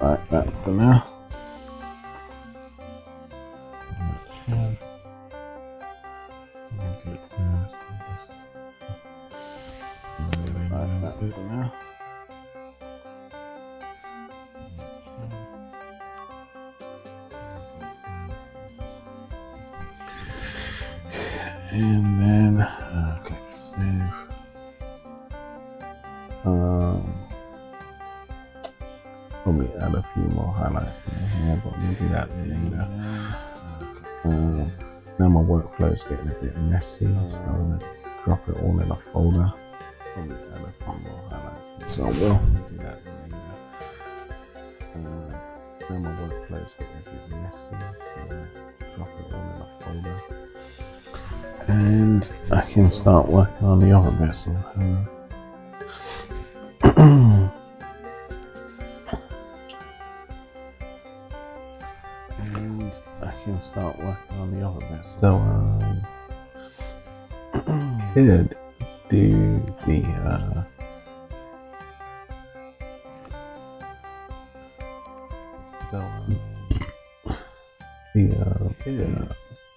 Like that for now. Like that for now. And then click save. Probably add a few more highlights in here, but maybe that later. Now my workflow is getting a bit messy, so I'm going to drop it all in a folder. Probably add a few more highlights, so I will. Maybe that later. Now my workflow is getting a bit messy, so I'm going to drop it all in a folder. And I can start working on the other bits. And I can start working on the other bits. So could do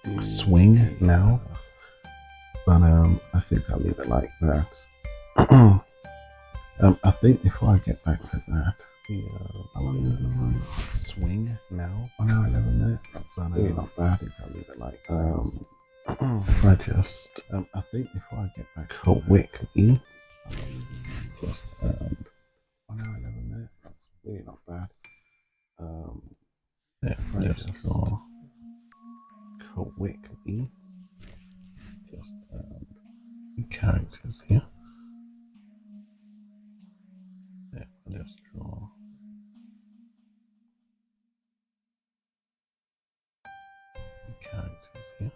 the swing now, but I think I'll leave it like that. I think before I get back to that, I'll leave it like swing now. 1 hour 11 minutes. That's really not bad. I think I'll leave it like if I just I think before I get back quickly, just 1 hour 11 minutes. That's really not bad. Yeah, if I just draw quickly, just characters here. Yeah, I'll just draw characters here.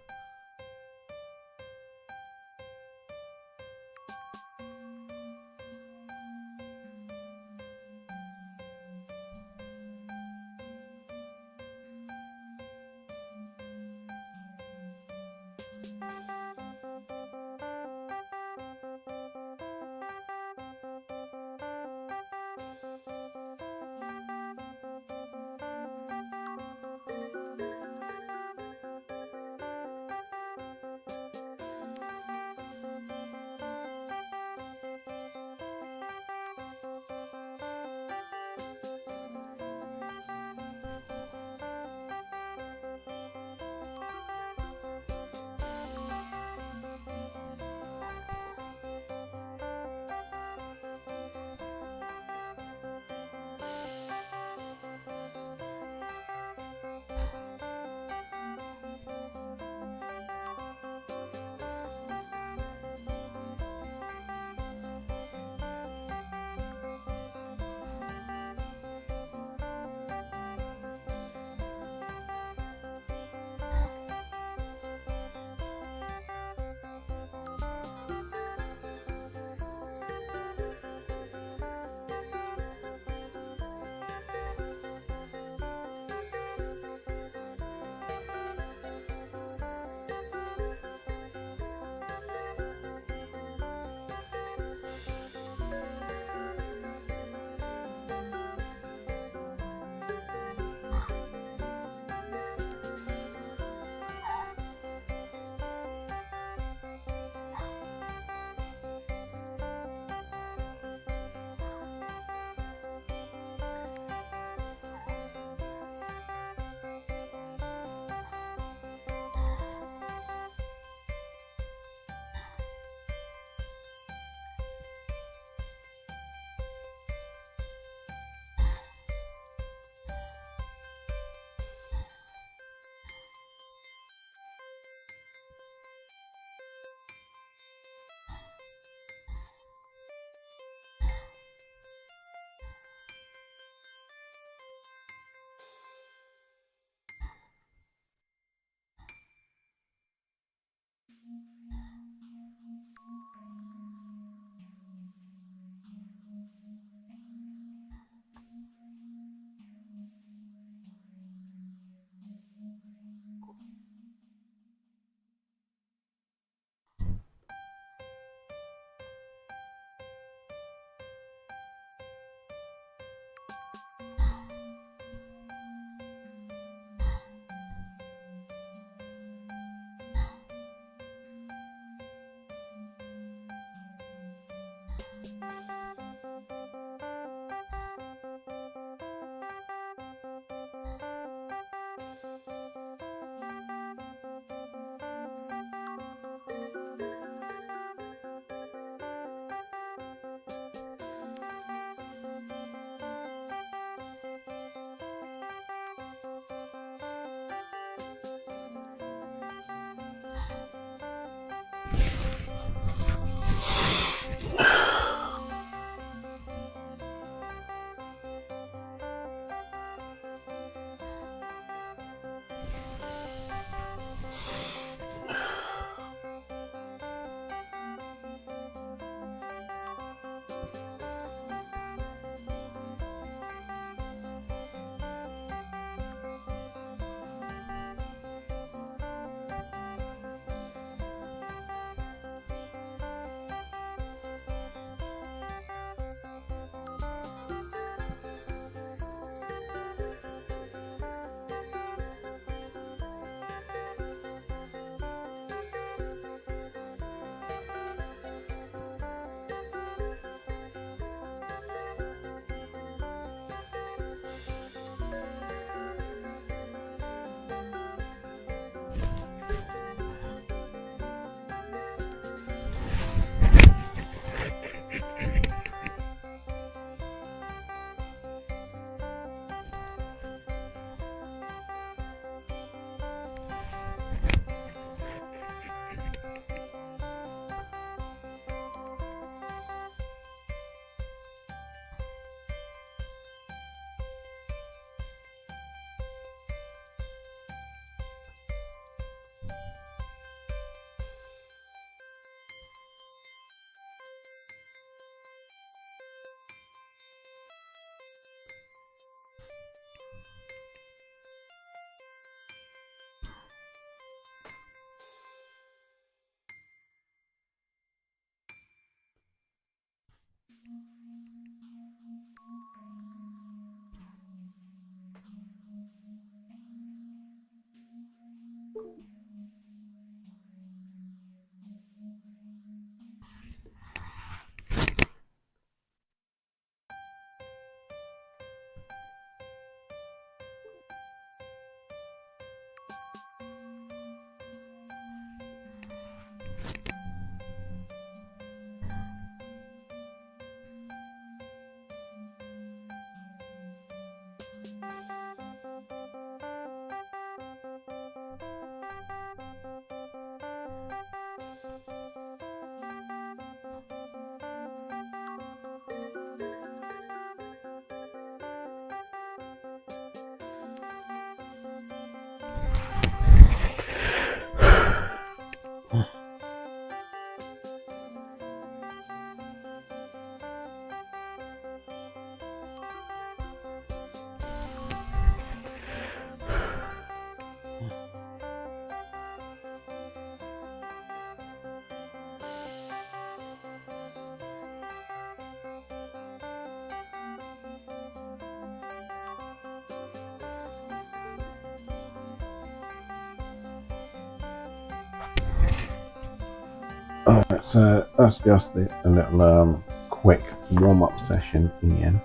so that's just a little quick warm-up session again.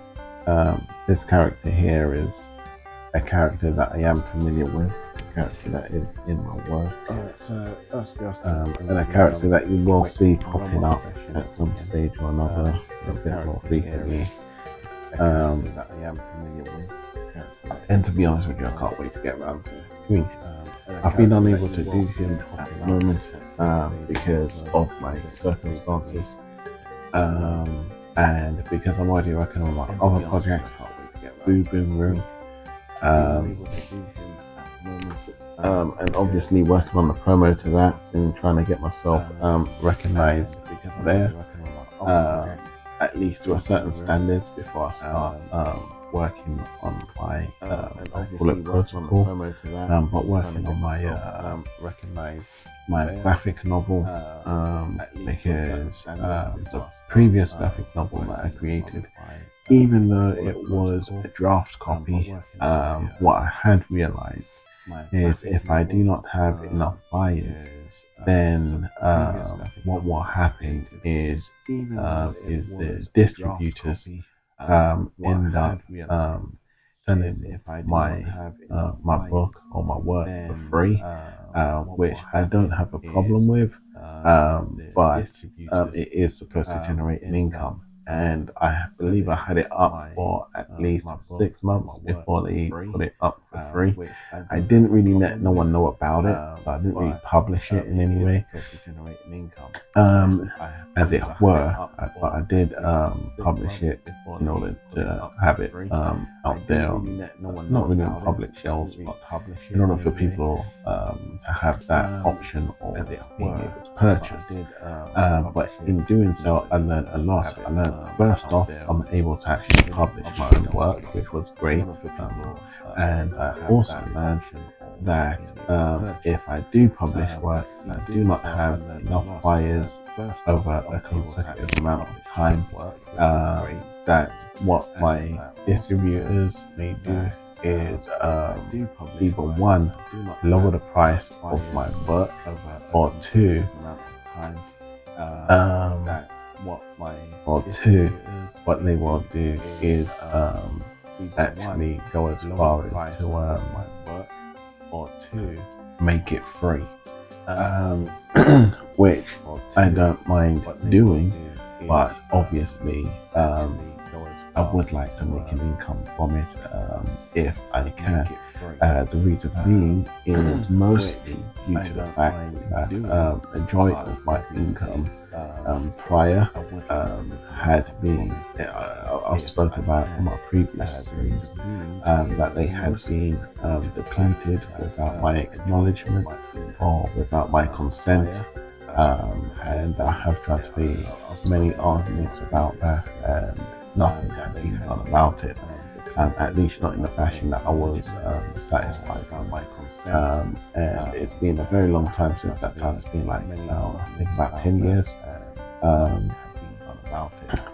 This character here is a character that I am familiar with, a character that is in my work, and a character that you will see popping up at some stage or another a bit more frequently. And to be honest with you, I can't wait to get around to doing it. I've been unable to do him at the moment because of my circumstances, and because I'm already working on my other project, Boo Boom Room, and obviously working on the promo to that and trying to get myself recognized there, at least to a certain standards before I start working on my bullet protocol, but working on my graphic novel, because the previous graphic novel that I created, even though it was a draft copy, what I had realized is if I do not have enough buyers, then what will happen is the distributors end up selling my book or my work for free, which I don't have a problem with, but it is supposed to generate an income. And I believe I had it up for at least 6 months before they put it up for free. I didn't really let no one know about it, so I didn't really publish it in any way, as it were, but I did publish it in order to have it out there, not really on public shelves, but in order for people to have that option of being able to purchase. But in doing so, I learned a lot. I learned, first off, I'm able to actually publish my own work, which was great, and I also learned that if I do publish work and I do not have enough buyers over a consecutive amount of time, that what my distributors may do is either one, lower the price of my work, or two, what they will do is actually go as far as to make it free, which I don't mind doing, but obviously I would like to make an income from it if I can. The reason being is mostly due to the fact that the majority of my income prior had been, I've spoken about in my previous streams, that they had been depleted without my acknowledgement or without my consent, and I have tried to be many arguments about that, and nothing had been done about it. At least not in the fashion that I was satisfied with. And it's been a very long time since that time. It's been like now, I think about 10 years.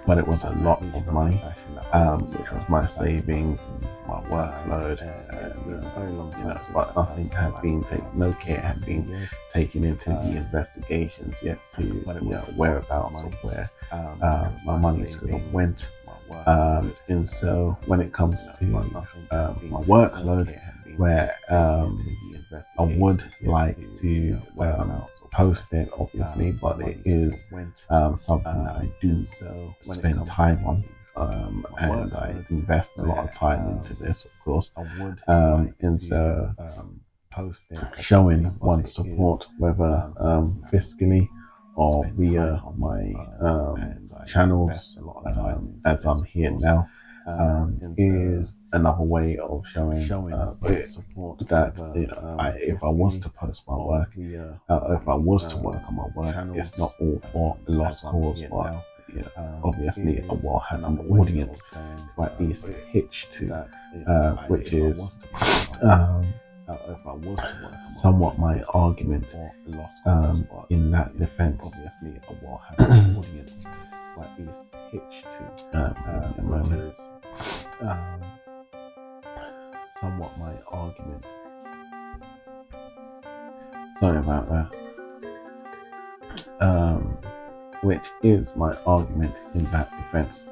But it was a lot of money, which was my savings and my workload, and but nothing had been taken, no care had been taken into the investigations yet to whereabouts of where my money sort of went. And so when it comes to my workload, where I would like to post it, obviously, but it is something that I do spend time on, and I invest a lot of time into this, of course, and so showing one's support, whether fiscally or via my channels, as I'm here now, is another way of showing support that if I was to post my work, if I was to work on my work, it's not all for a lost cause, but obviously I will have an audience to at least pitch to, which is somewhat my argument in that defense. Obviously I will have an audience to at least pitch to, in a moment. Somewhat my argument. Sorry about that. which is my argument in that defense.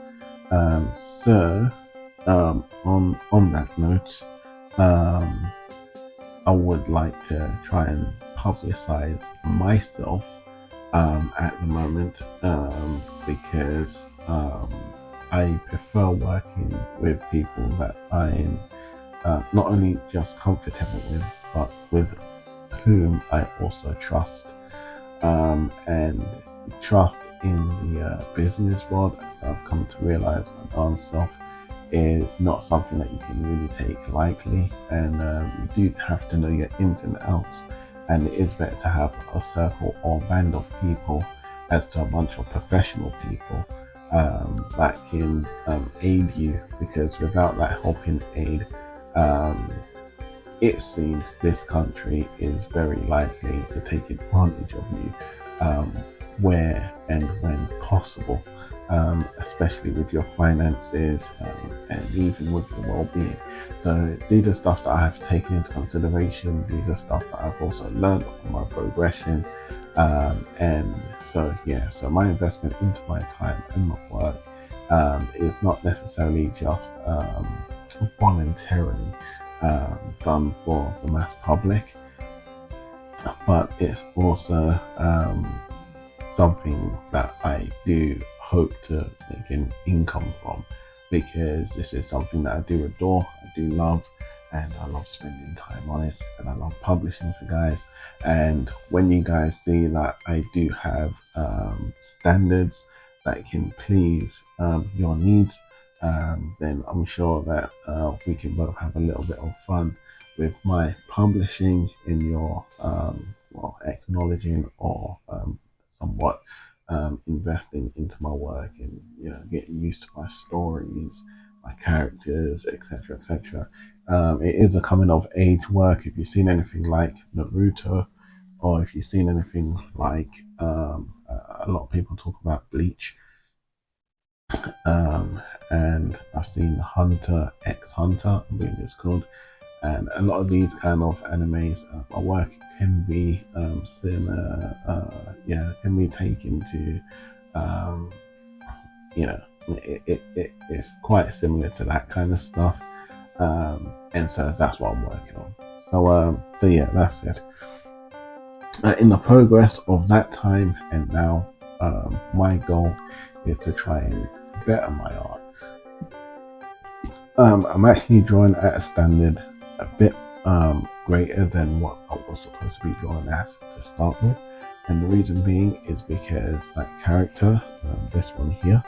Um, so, on that note, um, I would like to try and publicize myself at the moment because I prefer working with people that I'm not only just comfortable with, but with whom I also trust. And trust in the business world, I've come to realize my darn self, is not something that you can really take lightly, and you do have to know your ins and outs. And it is better to have a circle or band of people as to a bunch of professional people that can aid you, because without that helping aid, um, it seems this country is very likely to take advantage of you um, where and when possible, especially with your finances and even with your well-being. So these are stuff that I have taken into consideration. These are stuff that I've also learned on my progression. And so, yeah, so my investment into my time and my work is not necessarily just voluntarily done for the mass public, but it's also something that I do hope to make an income from, because this is something that I do adore, I do love, and I love spending time on it, and I love publishing for guys. And when you guys see that I do have standards that can please your needs, then I'm sure that we can both have a little bit of fun with my publishing in your well, acknowledging or somewhat investing into my work, and getting used to my stories, my characters, etc., etc. It is a coming of age work. If you've seen anything like Naruto, or if you've seen anything like a lot of people talk about Bleach, and I've seen Hunter x Hunter, I believe it's called, and a lot of these kind of animes, my work can be similar, can be taken to, it's quite similar to that kind of stuff, and so that's what I'm working on. So yeah, that's it. In the progress of that time and now, my goal is to try and better my art. I'm actually drawing at a standard a bit greater than what I was supposed to be drawing at to start with, and the reason being is because that character, this one here,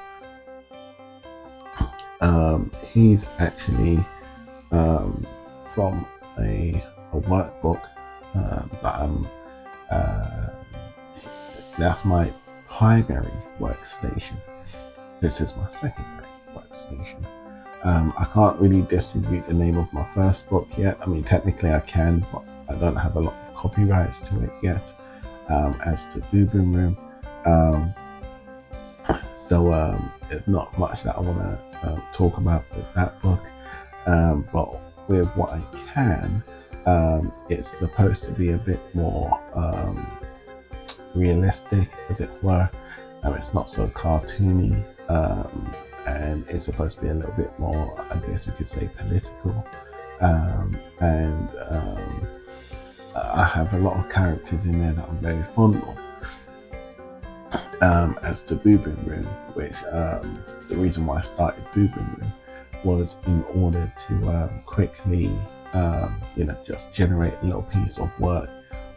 he's actually from a workbook that that's my primary workstation. This is my secondary workstation. I can't really distribute the name of my first book yet. I mean, technically I can, but I don't have a lot of copyrights to it yet. As to Boo Boom Room, so there's not much that I want to talk about with that book. But with what I can, it's supposed to be a bit more realistic, as it were. It's not so cartoony, and it's supposed to be a little bit more, I guess you could say, political. And I have a lot of characters in there that I'm very fond of. As to Boo Boom Room, which the reason why I started Boo Boom Room was in order to quickly, just generate a little piece of work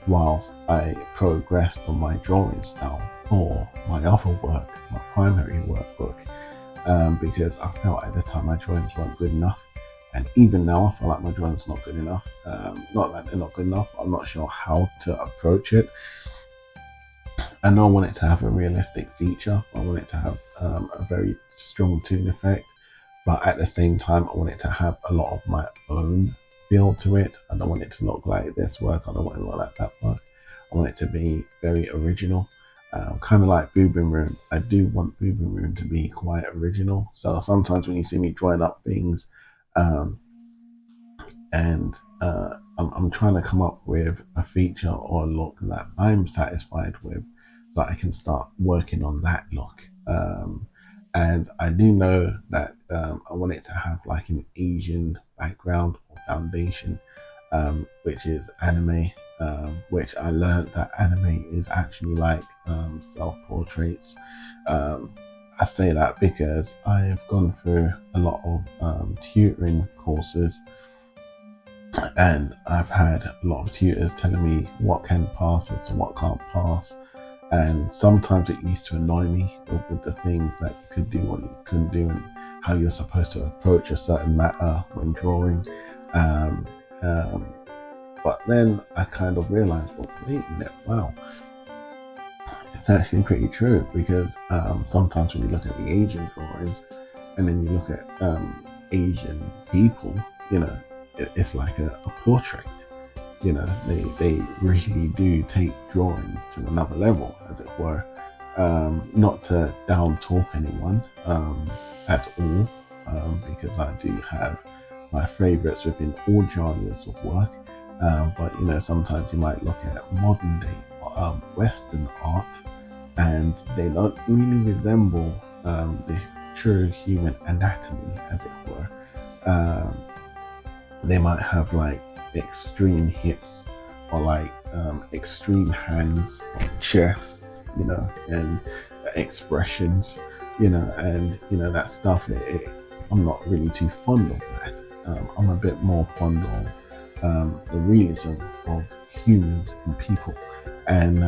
whilst I progressed on my drawing style for my other work, my primary workbook, because I felt at the time my drawings weren't good enough, and even now I feel like my drawings not good enough. Not that they're not good enough, I'm not sure how to approach it. I know I want it to have a realistic feature, I want it to have a very strong tune effect, but at the same time I want it to have a lot of my own feel to it. I don't want it to look like this work, I don't want it to look like that work. I want it to be very original, kind of like Boo Boom Room. I do want Boo Boom Room to be quite original, so sometimes when you see me drawing up things, and I'm trying to come up with a feature or a look that I'm satisfied with, so I can start working on that look. And I do know that I want it to have like an Asian background or foundation, which is anime, which I learned that anime is actually like self-portraits. Um, I say that because I have gone through a lot of tutoring courses, and I've had a lot of tutors telling me what can pass and what can't pass. And sometimes it used to annoy me with the things that you could do, what you couldn't do, and how you're supposed to approach a certain matter when drawing. Um, um, but then I kind of realized, well, wait a minute, wow, it's actually pretty true, because sometimes when you look at the Asian drawings and then you look at Asian people, you know, it's like a portrait. You know, they really do take drawing to another level, as it were. Not to down talk anyone at all, because I do have my favorites within all genres of work. But you know, sometimes you might look at modern day Western art, and they don't really resemble the true human anatomy, as it were. They might have like extreme hips, or like extreme hands or chests, you know, and expressions, you know, and you know that stuff. I'm not really too fond of that. I'm a bit more fond of the realism of humans and people, and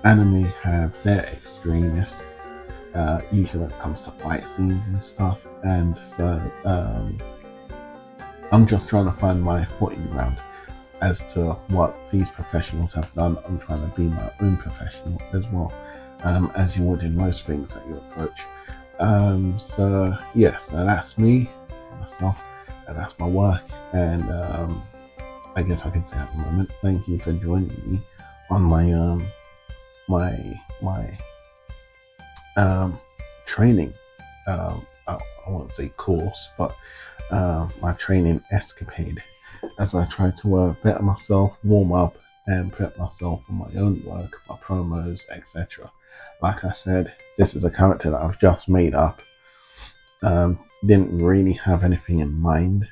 anime have their extremists, usually when it comes to fight scenes and stuff, and so I'm just trying to find my footing ground as to what these professionals have done. I'm trying to be my own professional as well, as you would in most things that you approach. So yeah, so that's me, myself, and that's my work. And I guess I can say at the moment, thank you for joining me on my training. I won't say course, but my training escapade, as I try to better myself, warm up, and prep myself for my own work, my promos, etc. Like I said, this is a character that I've just made up. Didn't really have anything in mind.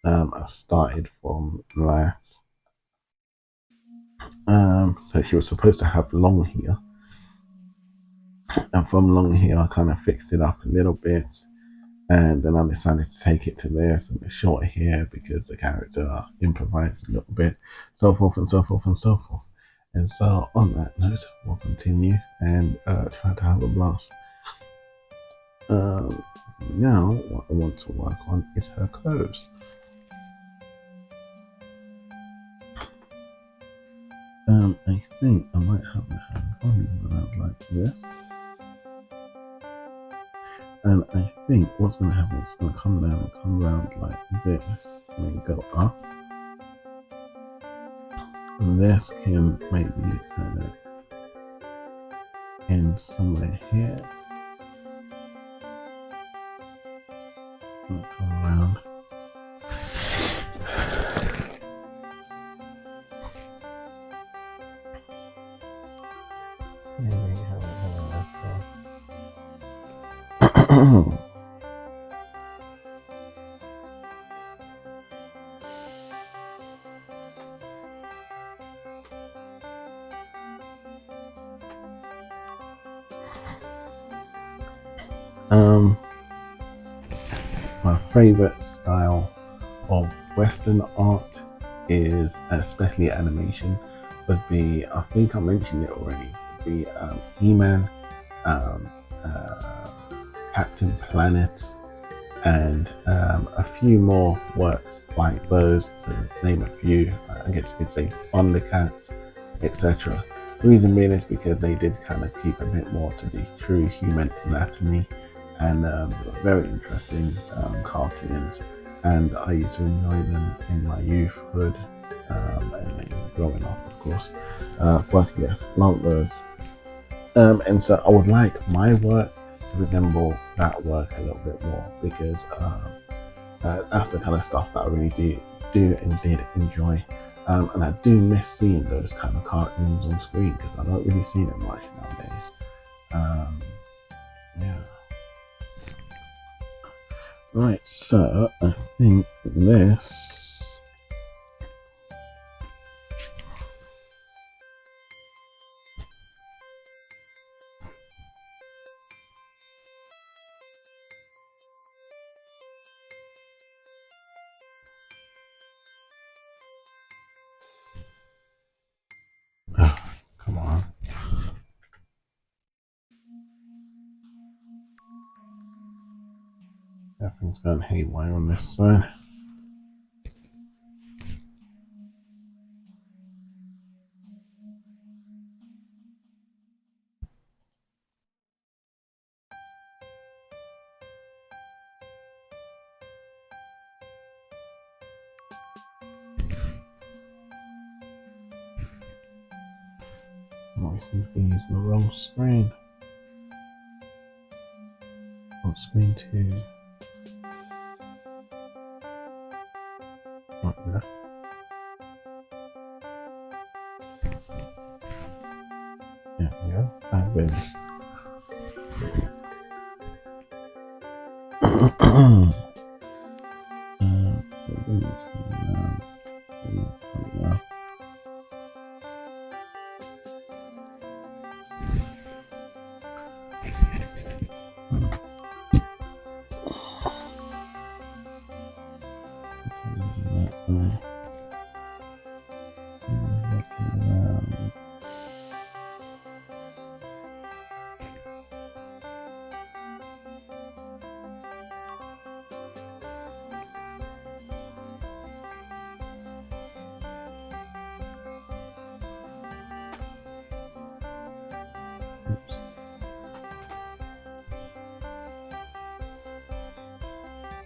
I started from that. So she was supposed to have long hair, and from long hair I kind of fixed it up a little bit, and then I decided to take it to this and the short hair because the character improvised a little bit, so forth and so forth and so forth. And so on that note, we'll continue and try to have a blast. Now what I want to work on is her clothes. I think I might have my hand around like this. And I think what's going to happen is it's going to come down and come around like this, and then go up. And this can maybe kind of end somewhere here. And come around. Maybe have it like that. My favorite style of Western art is, especially animation, would be, I think I mentioned it already, would be He-Man, Captain Planet, and a few more works like those, to name a few. I guess you could say Thundercats, etc. The reason being is because they did kind of keep a bit more to the true human anatomy, and very interesting cartoons, and I used to enjoy them in my youthhood, and then growing up, of course. But yes, love those. And so I would like my work to resemble that work a little bit more, because that's the kind of stuff that I really do and did enjoy. And I do miss seeing those kind of cartoons on screen because I don't really see them much nowadays. Yeah. Right, so I think this come on. Everything's going haywire on this side. Oh, I seem to be using the wrong screen. On screen 2. Right there. There we go. That wins.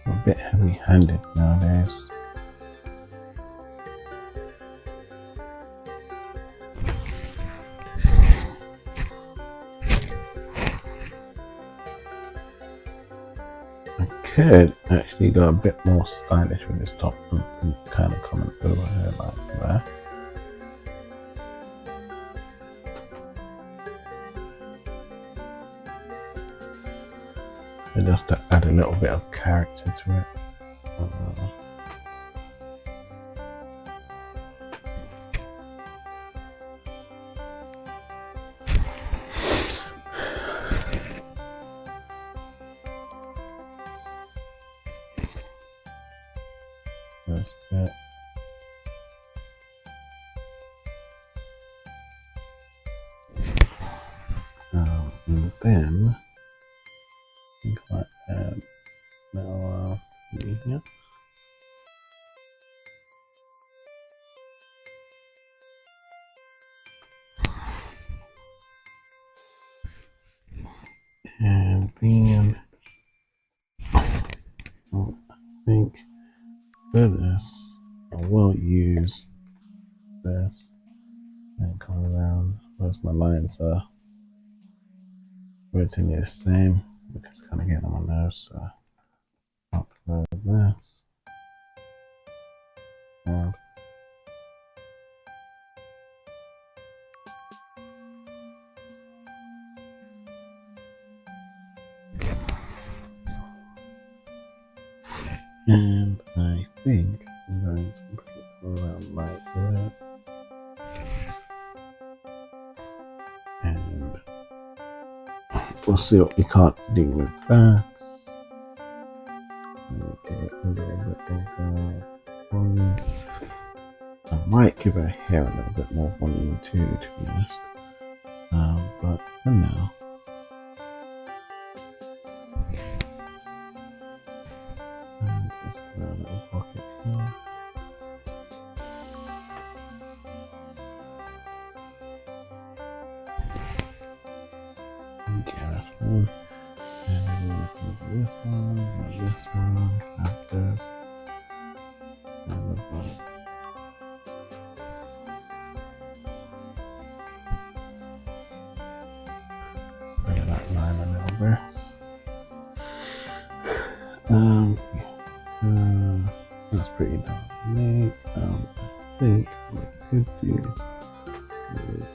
A bit heavy-handed nowadays. I could actually go a bit more stylish with this top and kind of comment over here like that. And just to add a little bit of character to it. That's it. And then I think I add now here. And then I think for this I will use this and come around. Whereas my lines are relatively the same, because it's kind of getting on my nerves, so upload this. And I think I'm going to put it around like this. And we'll see what we can't do with that. Give it a little bit of volume. I might give her hair a little bit more volume too, to be honest. But for now, just a little pocket here. Okay, that's one. And then we'll do this one, after. And the bottom. Bring that line a little bit. That's pretty dark. think what I could do is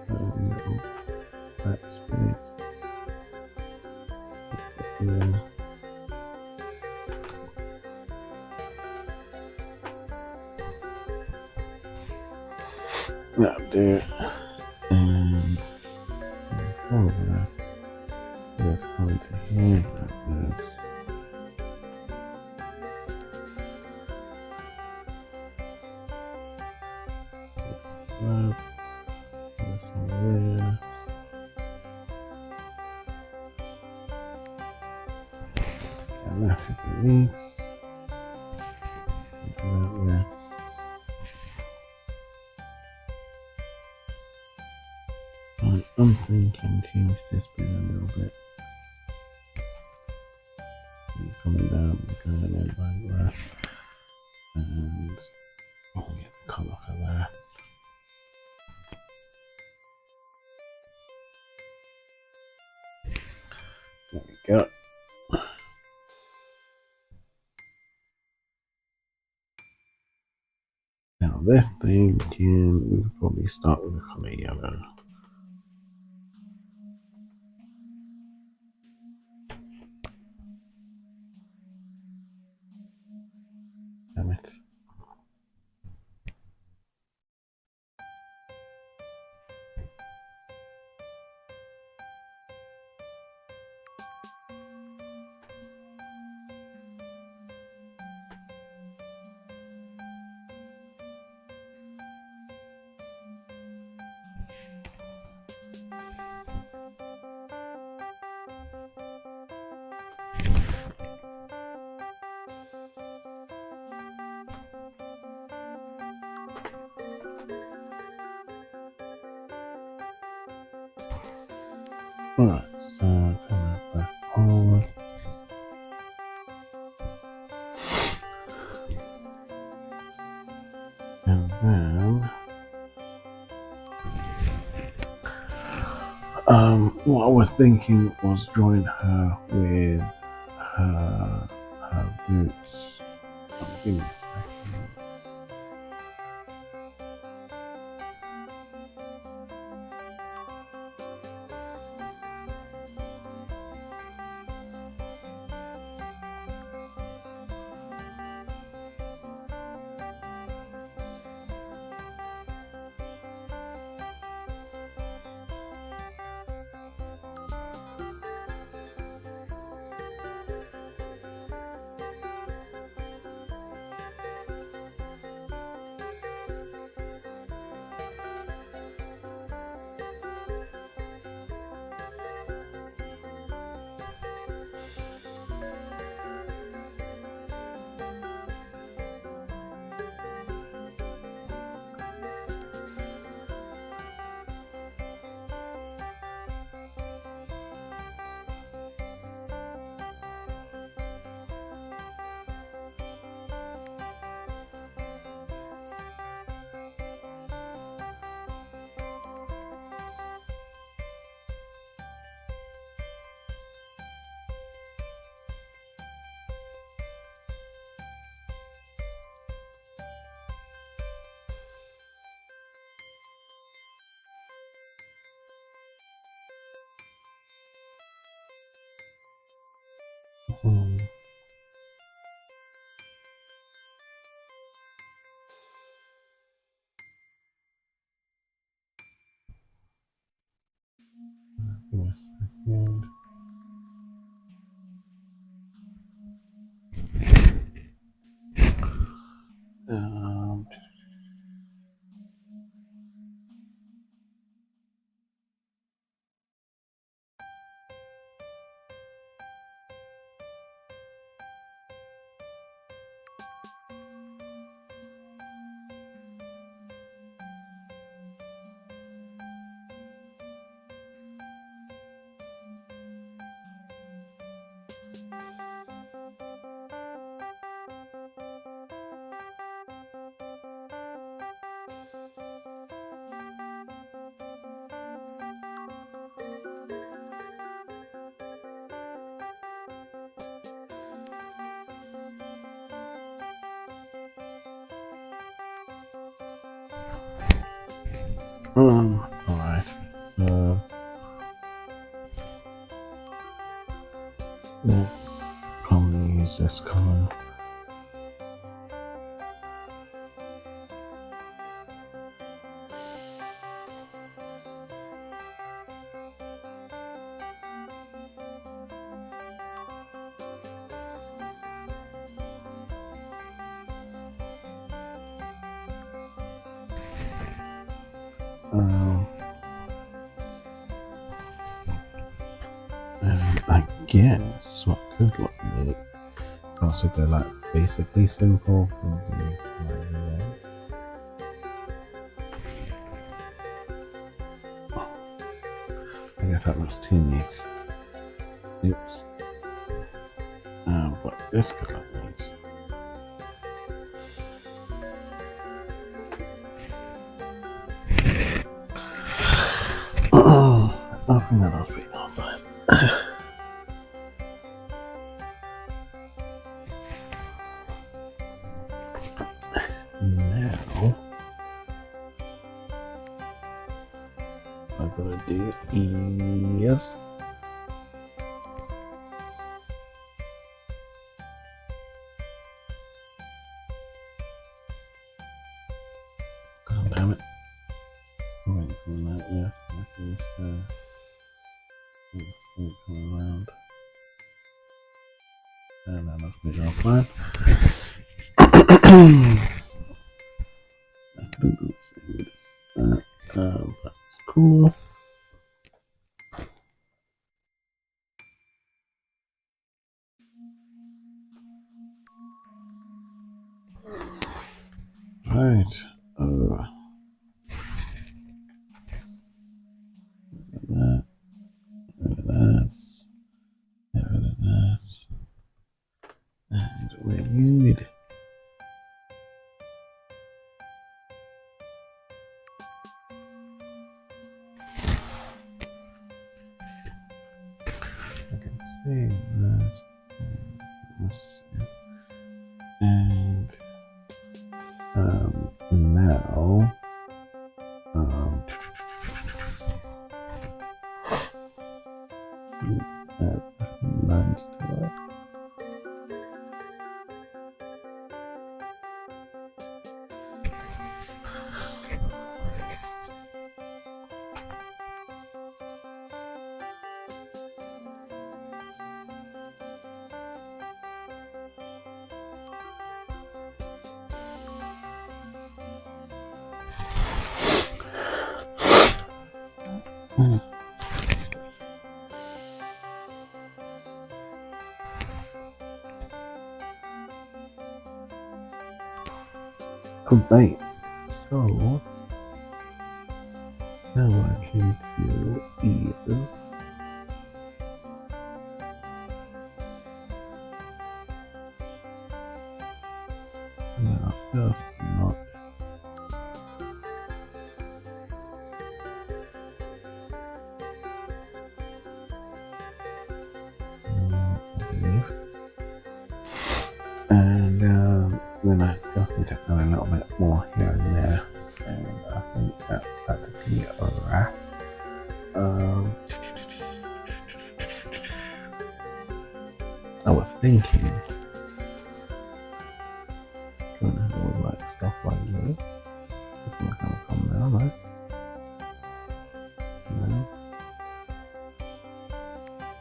a little backspace. Yeah. That'll do it. And before that, let's go into here like this. This one there. And that should be this. I'm thinking change this bit a little bit. And coming down and going in like that. And I'll get the colour for that. There we go. Now this thing we could probably start with the colour yellow. Damn it. Alright, so turn that back on. And then what I was thinking was drawing her with her boots. Oh, give me a second. Give me a second. Alright. Let's probably use this color. And I guess what could look neat, also go like basically simple. I guess that looks too neat. Oops. But this could look neat. I think that was pretty on time. Now I'm gonna do yes. God damn it. I'm waiting for that, yes. I can just come around. And that must be our plan. That's cool. Right. That. That. And we're good. I can see that. And now lines to it. Alright, so now I can do is now just not and then I just need to add a little bit more here and there, and I think that's practically a wrap. I was thinking going to have like stuff like this. It's not going to come down, right? No.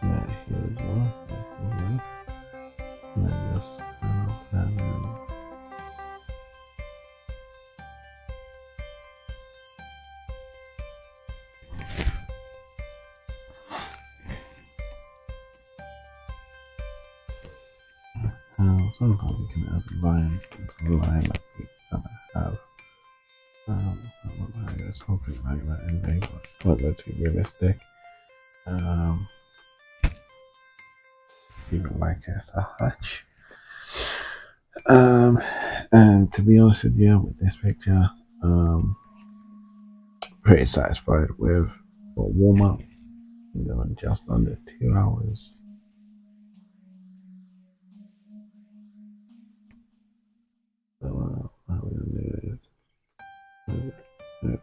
Yeah, here as well. And then just sometimes you can add a line like we kind of have. I guess something like that anyway, but not that too realistic. Even like as a hutch. And to be honest with you, with this picture, pretty satisfied with for warm up. You know, in just under 2 hours. So how we gonna do it?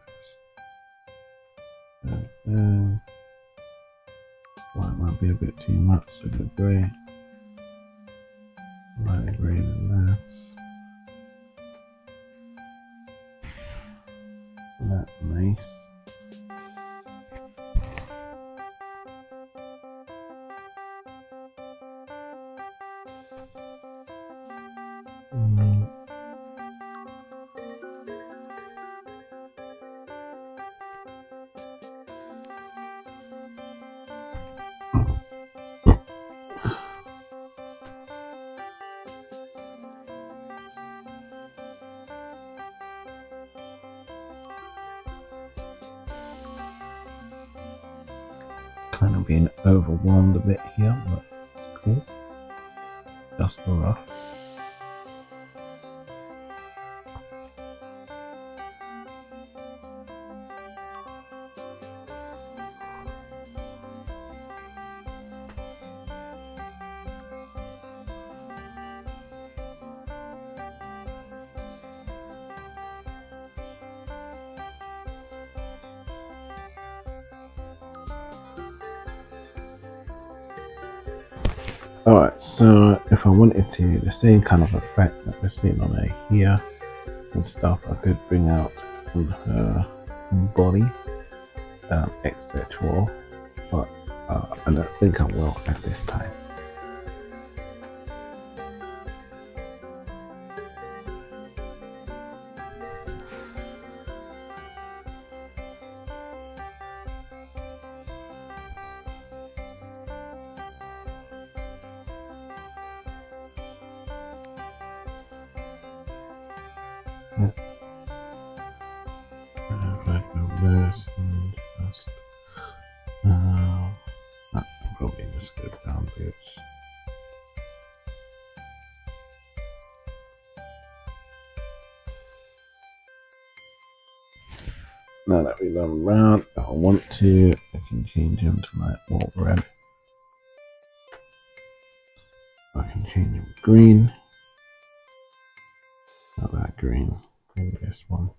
bit too much, so the grey, lighter grey than that. That's nice. Kind of being overwhelmed a bit here, but it's cool. Just for rough. Alright, so if I wanted to, the same kind of effect that we're seeing on her here and stuff, I could bring out on her body, etc. But I don't think I will at this time. Probably just go down bits. Now that we've done round, if I want to, I can change them to like more red. I can change them green. Not that green, maybe this one.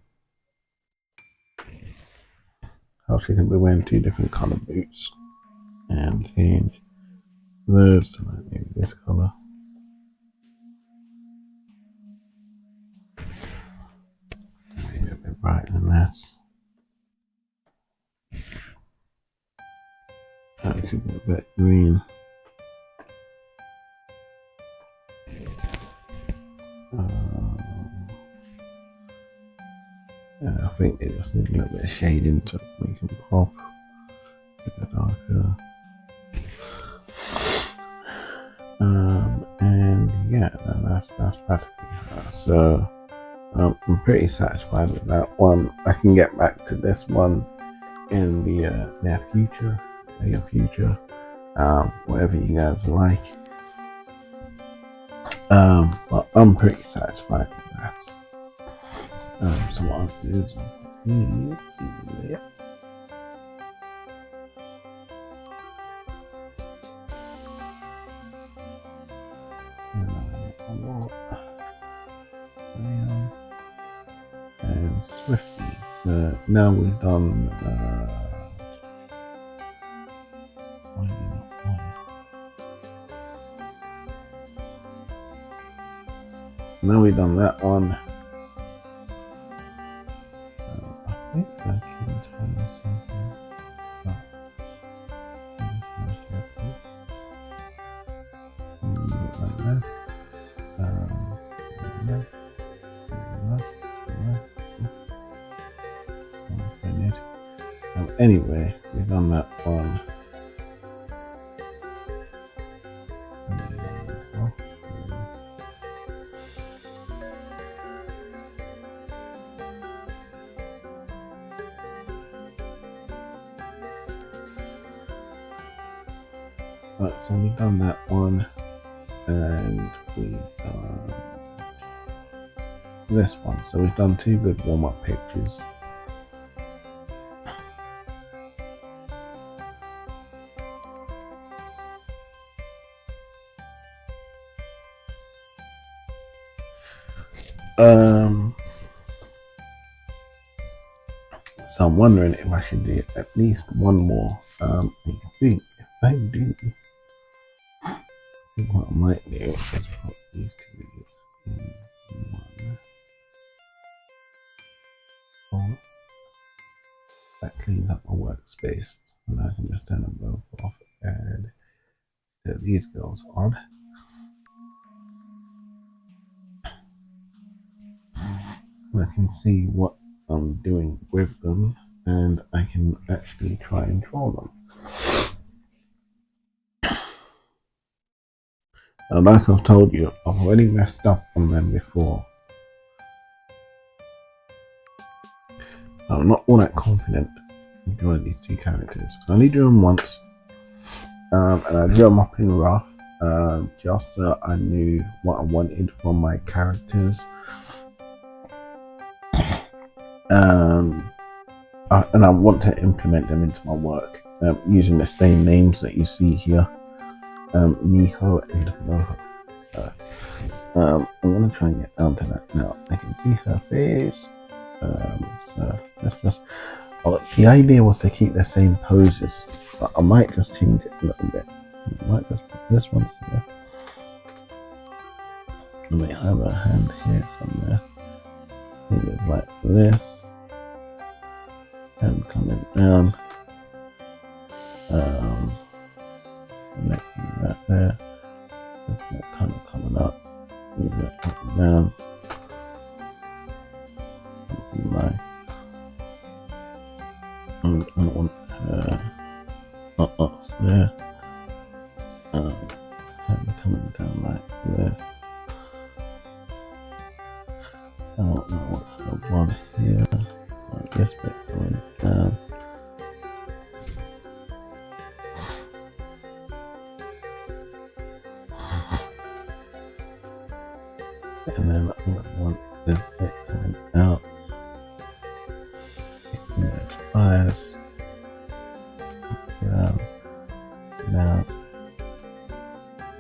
She can be wearing two different color boots and change those to like maybe this color. Maybe a bit brighter than that. That could be a bit green. I think they just need a little bit of shading to make them pop a bit darker. And yeah, that's practically her. So I'm pretty satisfied with that one. I can get back to this one in the near future, whatever you guys like. But I'm pretty satisfied with that. So what I'll do is and Swifty. So now we've done that one. I think I can tell you something. Like that. Anyway, we've done that one. Right, so we've done that one, and we've done this one. So we've done two good warm-up pictures. So I'm wondering if I should do at least one more. I think if I do think what I might do is put these two in one folder. That cleans up my workspace, and I can just turn them both off and set these girls on. I can see what I'm doing with them, and I can actually try and draw them. Now, like I've told you, I've already messed up on them before. I'm not all that confident in drawing these two characters. I only drew them once, and I drew them up in rough, just so I knew what I wanted from my characters. And I want to implement them into my work using the same names that you see here, Miho and Moho. I'm going to try and get down to that now. I can see her face. So let's just. Oh, the idea was to keep the same poses, but I might just change it a little bit. I might just put this one here. I may have a hand here somewhere. Maybe it's like this. And coming down, connecting that there, that's that kind of coming up, move that coming down, something like, I want up there, and coming down like this. I don't know what I want here, like this bit going down. And then I want this bit coming out. Taking the eyes down, down.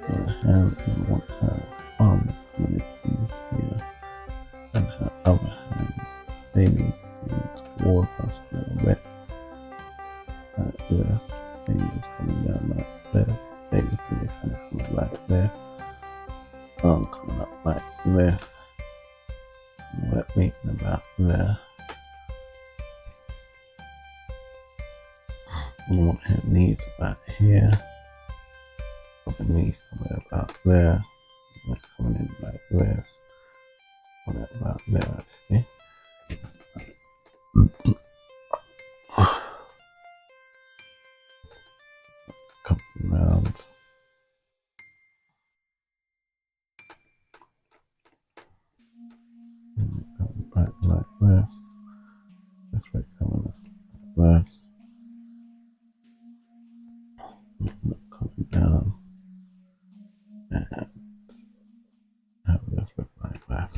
And the hands, and I want her arm coming in here. And her other hand maybe towards us a little bit. Like this. Maybe it's coming down like this. Maybe it's kind of coming like this. Arm coming up like this. Let me about there. I want her knees about here. Got the knees coming about there. Coming in like this. Coming about there actually. Couple rounds. Coming back like this. This way coming up like this. Coming down. And have this look like that.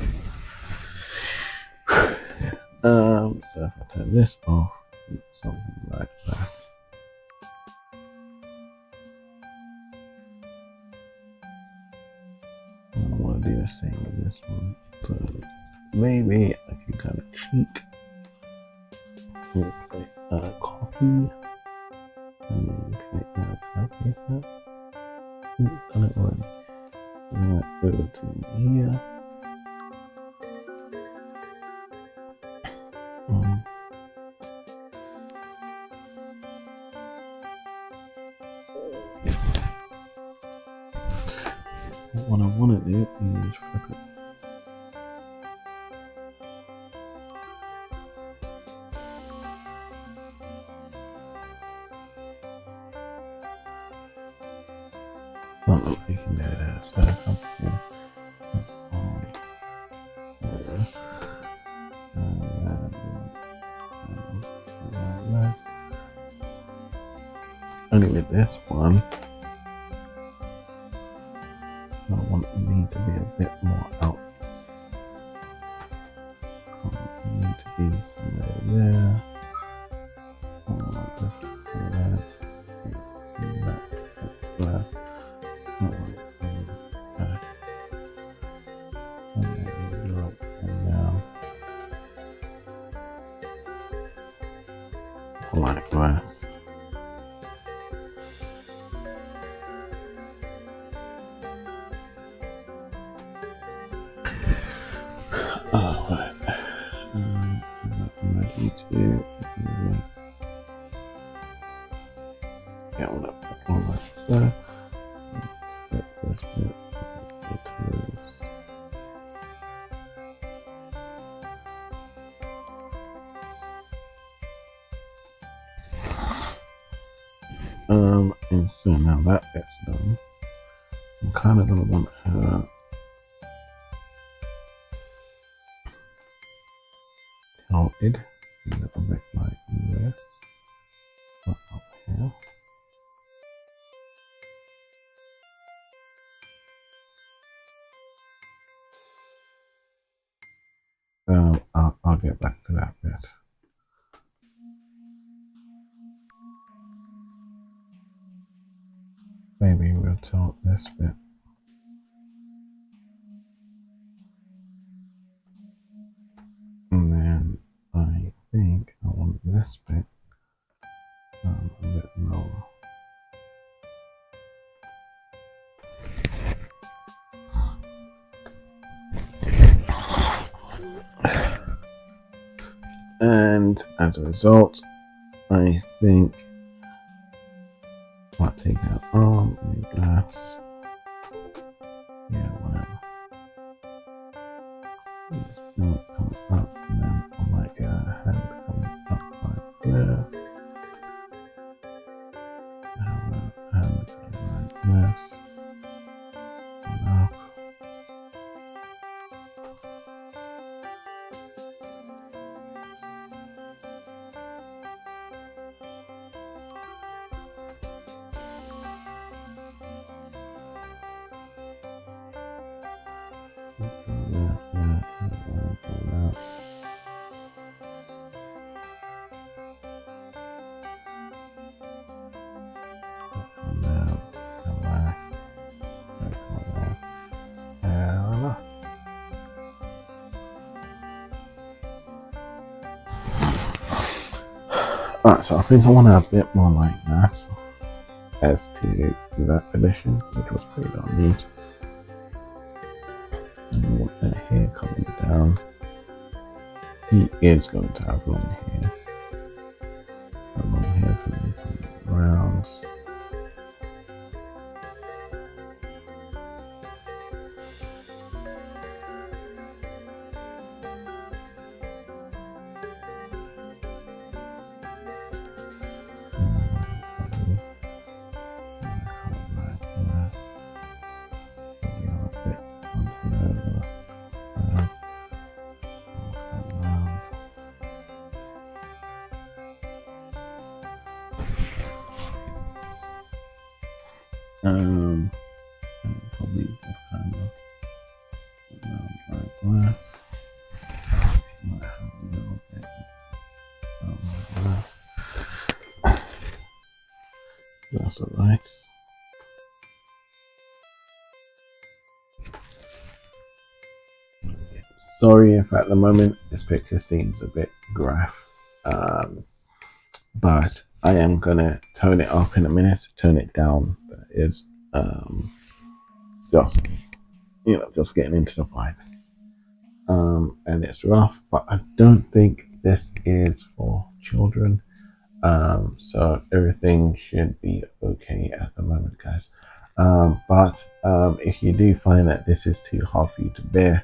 So if I turn this off, something like that. I want to do the same with this one. So maybe I can kind of cheat with a copy. And then connect that copy set. Done it already. I'm going to go to here. What I want to do is flip it. Not that we can do that, so I come here. Only with this one, I want the knee to be a bit more out. I need to be somewhere there. I want this there. That there. I want it there. And then go up and down. Like that. Alright. I'm ready to get all that there. Get this bit and so now that bit's done, I'm kind of gonna want her tilted a little bit like this, up here. I'll get back to that bit. Maybe we'll tilt this bit. And then I think I want this bit a bit lower. And as a result, I think I'll take out arm and glass. Yeah, whatever. Come up, and then I might get a hand coming up like there. Have a hand coming like this. And up. Alright, so I think I want to have a bit more like that as to that edition, which was pretty darn neat. And I want that hair coming down. He is going to have long hair. A long hair coming around. And probably kind of around like that. Might have a little bit like that. That's alright. Sorry if at the moment this picture seems a bit gruff, but I am gonna tone it up in a minute, tone it down. That is just, you know, just getting into the vibe. And it's rough, but I don't think this is for children. So everything should be okay at the moment, guys. But if you do find that this is too hard for you to bear,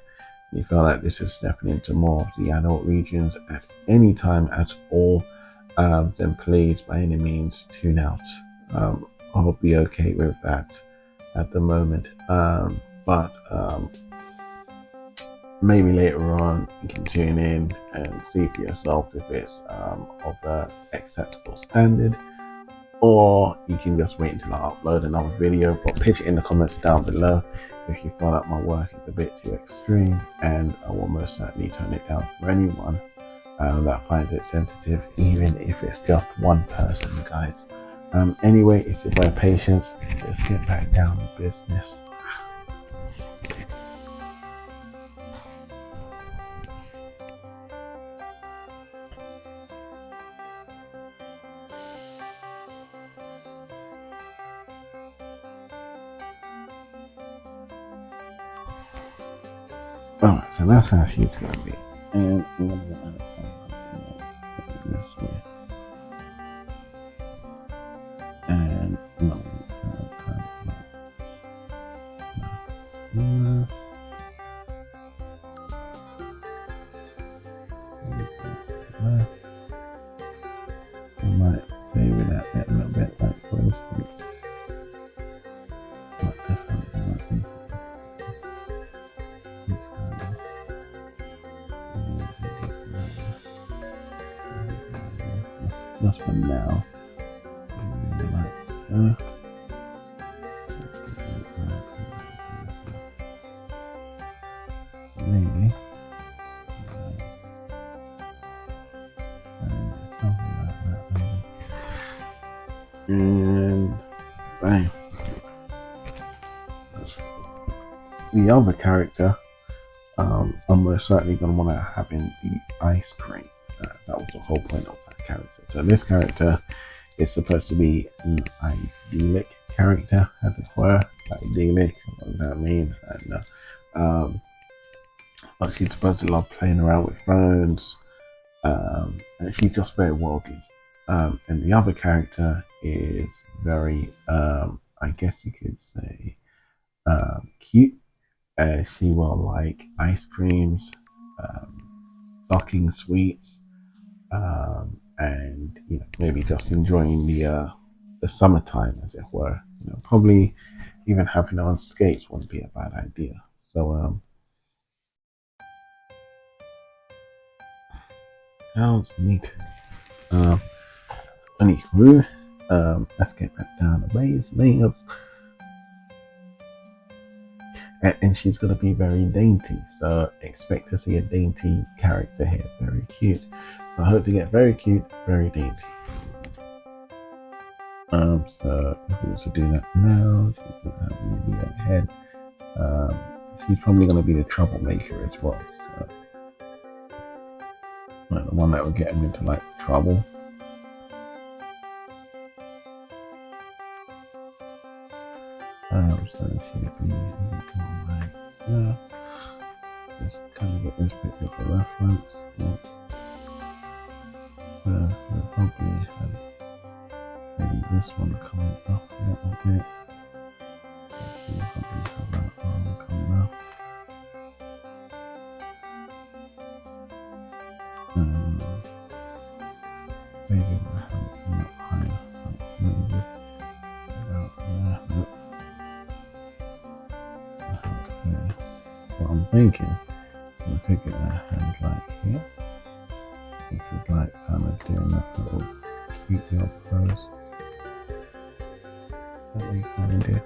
you feel like this is stepping into more of the adult regions at any time at all, then please, by any means, tune out. I'll be okay with that at the moment. But maybe later on you can tune in and see for yourself if it's of the acceptable standard, or you can just wait until I upload another video. But pitch it in the comments down below if you feel like my work is a bit too extreme, and I will most certainly turn it down for anyone that finds it sensitive, even if it's just one person, guys. Anyway, it's your boy Patience. Let's get back down to business. Alright, so that's how she's gonna be. And I'm gonna add this way. And I'm gonna add I might favor that bit a little bit, like for instance, like this one, just for now. Maybe. And bang. The other character, I'm most certainly going to want to have in the ice cream. That was the whole point of that character. So this character is supposed to be an idyllic character, as it were. Idyllic, what does that mean? I don't know. But she's supposed to love playing around with phones, and she's just very worldly. And the other character is very, I guess you could say, cute. She will like ice creams, stocking sweets, and maybe just enjoying the summertime, as it were. Probably even having her on skates wouldn't be a bad idea. So sounds neat. Anywho, let's get back down to nails. And she's going to be very dainty, so expect to see a dainty character here, very cute. So I hope to get very cute, very dainty. So if we were to do that now, she's going to have maybe a head. She's probably going to be the troublemaker as well, so like the one that would get him into like trouble. So she'd be like that. Just kind of get this picture for reference. We'll probably have maybe this one coming up a little bit. We'll probably have that arm coming up. Maybe we'll have it come up higher, like maybe about there. What I'm thinking, we could get our hand like here. We could like kind of doing that little cute little pose that we kind of did.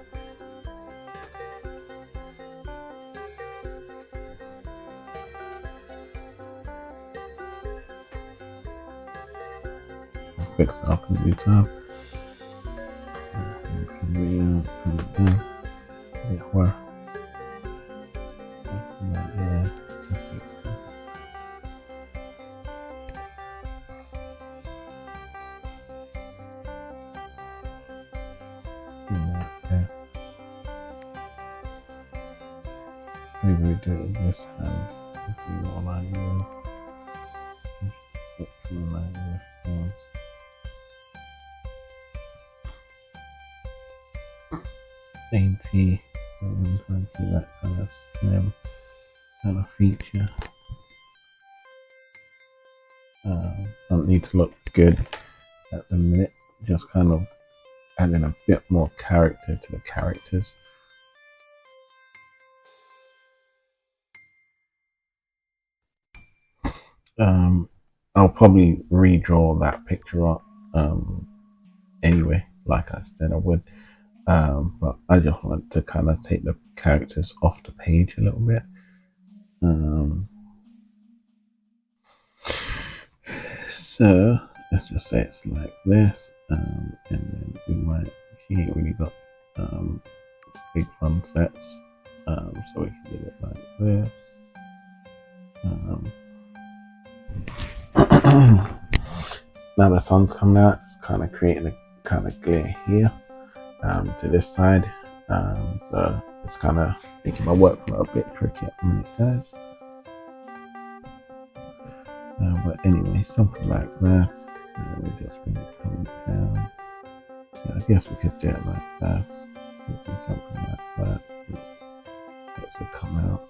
I'll fix it up in due time. Where? Yeah. Maybe we do it this hand if you want to use dainty, so I'm trying to keep that kind of slim kind of feature. Don't need to look good at the minute, just kind of adding a bit more character to the characters. I'll probably redraw that picture up anyway, like I said I would. But I just want to kind of take the characters off the page a little bit. So let's just say it's like this, and then we might, she ain't really got big fun sets, so we can do it like this. Now the sun's coming out, it's kind of creating a kind of glare here to this side, so it's kind of making my work a little bit tricky at the minute, guys. But anyway, something like that. And then we just bring it coming down. Yeah, I guess we could do it like that. Maybe something like that. Let's it come out.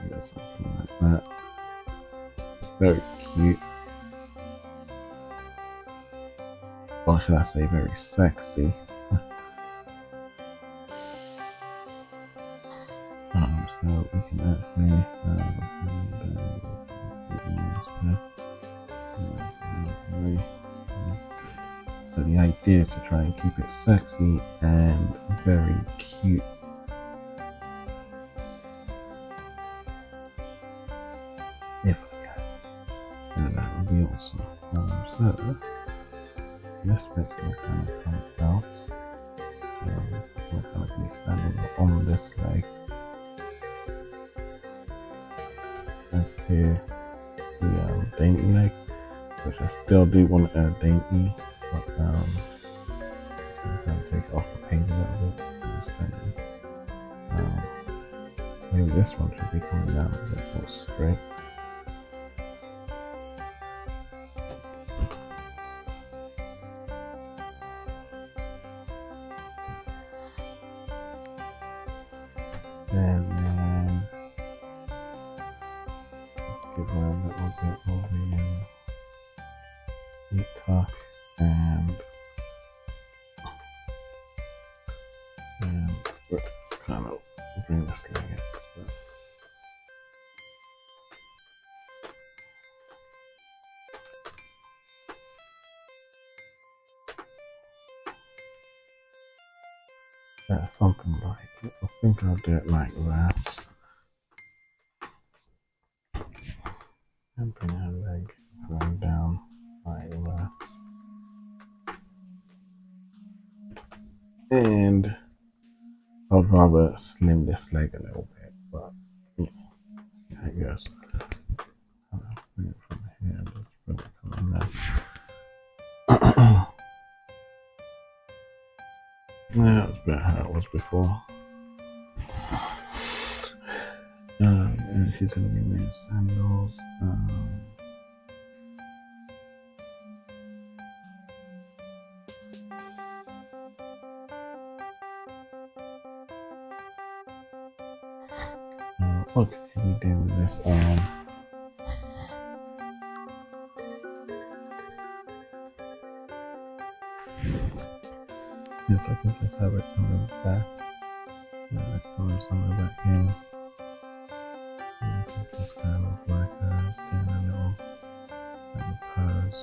Yeah, something like that. Very cute. Or should I say very sexy. So we can actually so the idea is to try and keep it sexy and very cute. If I can. And that would be awesome. So this bit's gonna kind of come out. We're kind of be standing on this leg. As to the dainty leg, which I still do want a dainty, but I'm gonna take it off the page a little bit. Maybe this one should be coming down a bit more straight. And then give her a little bit of the tuck and kind of bring this leg up. Yeah, something like it. I think I'll do it like that. And bring her leg going down like that. And I'd rather slim this leg a little bit, but yeah, I guess. I'll bring it from here, let's bring it coming there. Yeah, that's about how it was before. And she's going to be wearing sandals. What can we do with this arm? Yes, I can just have it coming back. Coming somewhere back here. And it's just kind of like doing a little pose.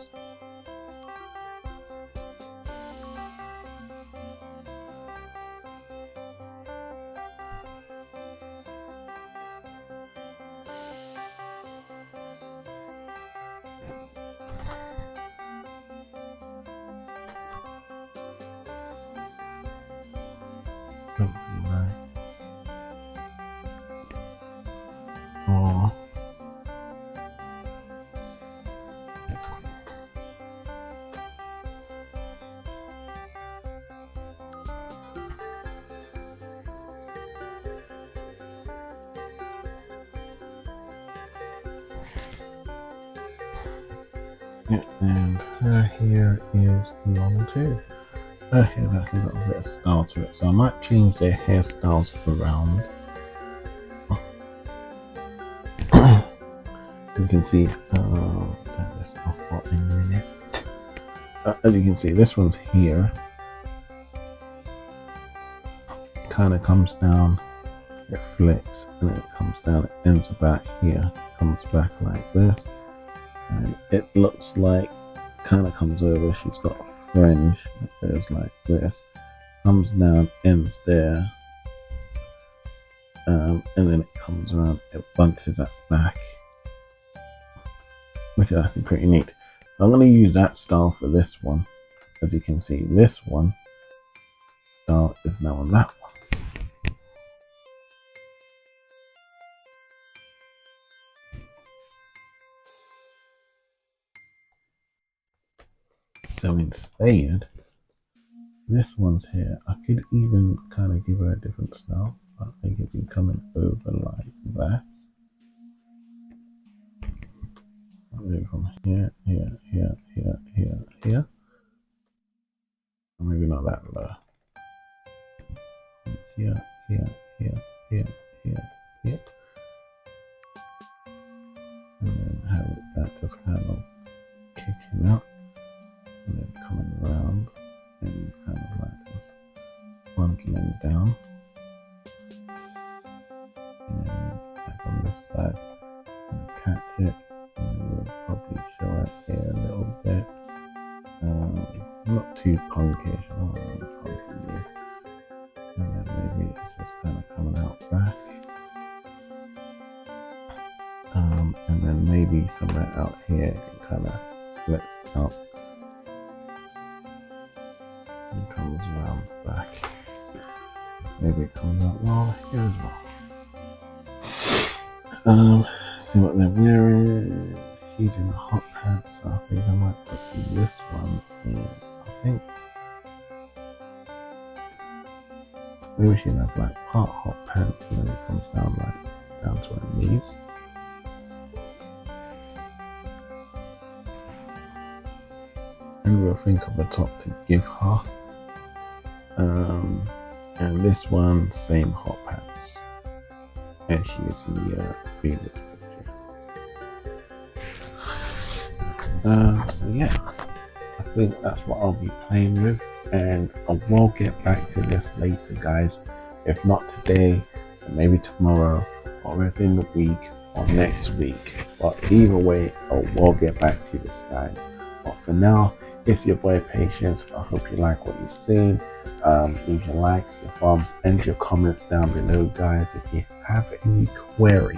Something like, or and her hair is long too. Her hair has a little bit of style to it, so I might change their hairstyles around. You can see, turn this off for a minute. As you can see, this one's here. Kind of comes down, it flicks, and then it comes down, it ends back here, comes back like this. And it looks like, kind of comes over, she's got a fringe that goes like this, comes down, ends there, and then it comes around, it bunches that back, which is actually pretty neat. So I'm going to use that style for this one. As you can see, this one style is now on that one. So instead, this one's here. I could even kind of give her a different style. I think it'd be coming over like that. I'll do from here, here, here, here, here, here. Or maybe not that low. Here, here, here, here, here, here. And then have that just kind of kicking out. And then coming around and kind of like just bundling down. And back on this side, and catch it. And we'll probably show it here a little bit. Not too punkish, I don't want to punky here. And then maybe it's just kind of coming out back. And then maybe somewhere out here it kind of flips up and comes around back. Maybe it comes out well here as well. See what they're wearing. She's in the hot pants, so I think I might put this one in. I think maybe she'll have like part hot pants and then it comes down like down to her knees. And we'll think of a top to give her. And this one, same hot pants as she is in the previous picture. So yeah, I think that's what I'll be playing with, and I will get back to this later, guys. If not today, then maybe tomorrow, or within the week, or next week. But either way, I will get back to this, guys. But for now, it's your boy Patience. I hope you like what you've seen. Leave your likes, your thumbs, and your comments down below, guys. If you have any queries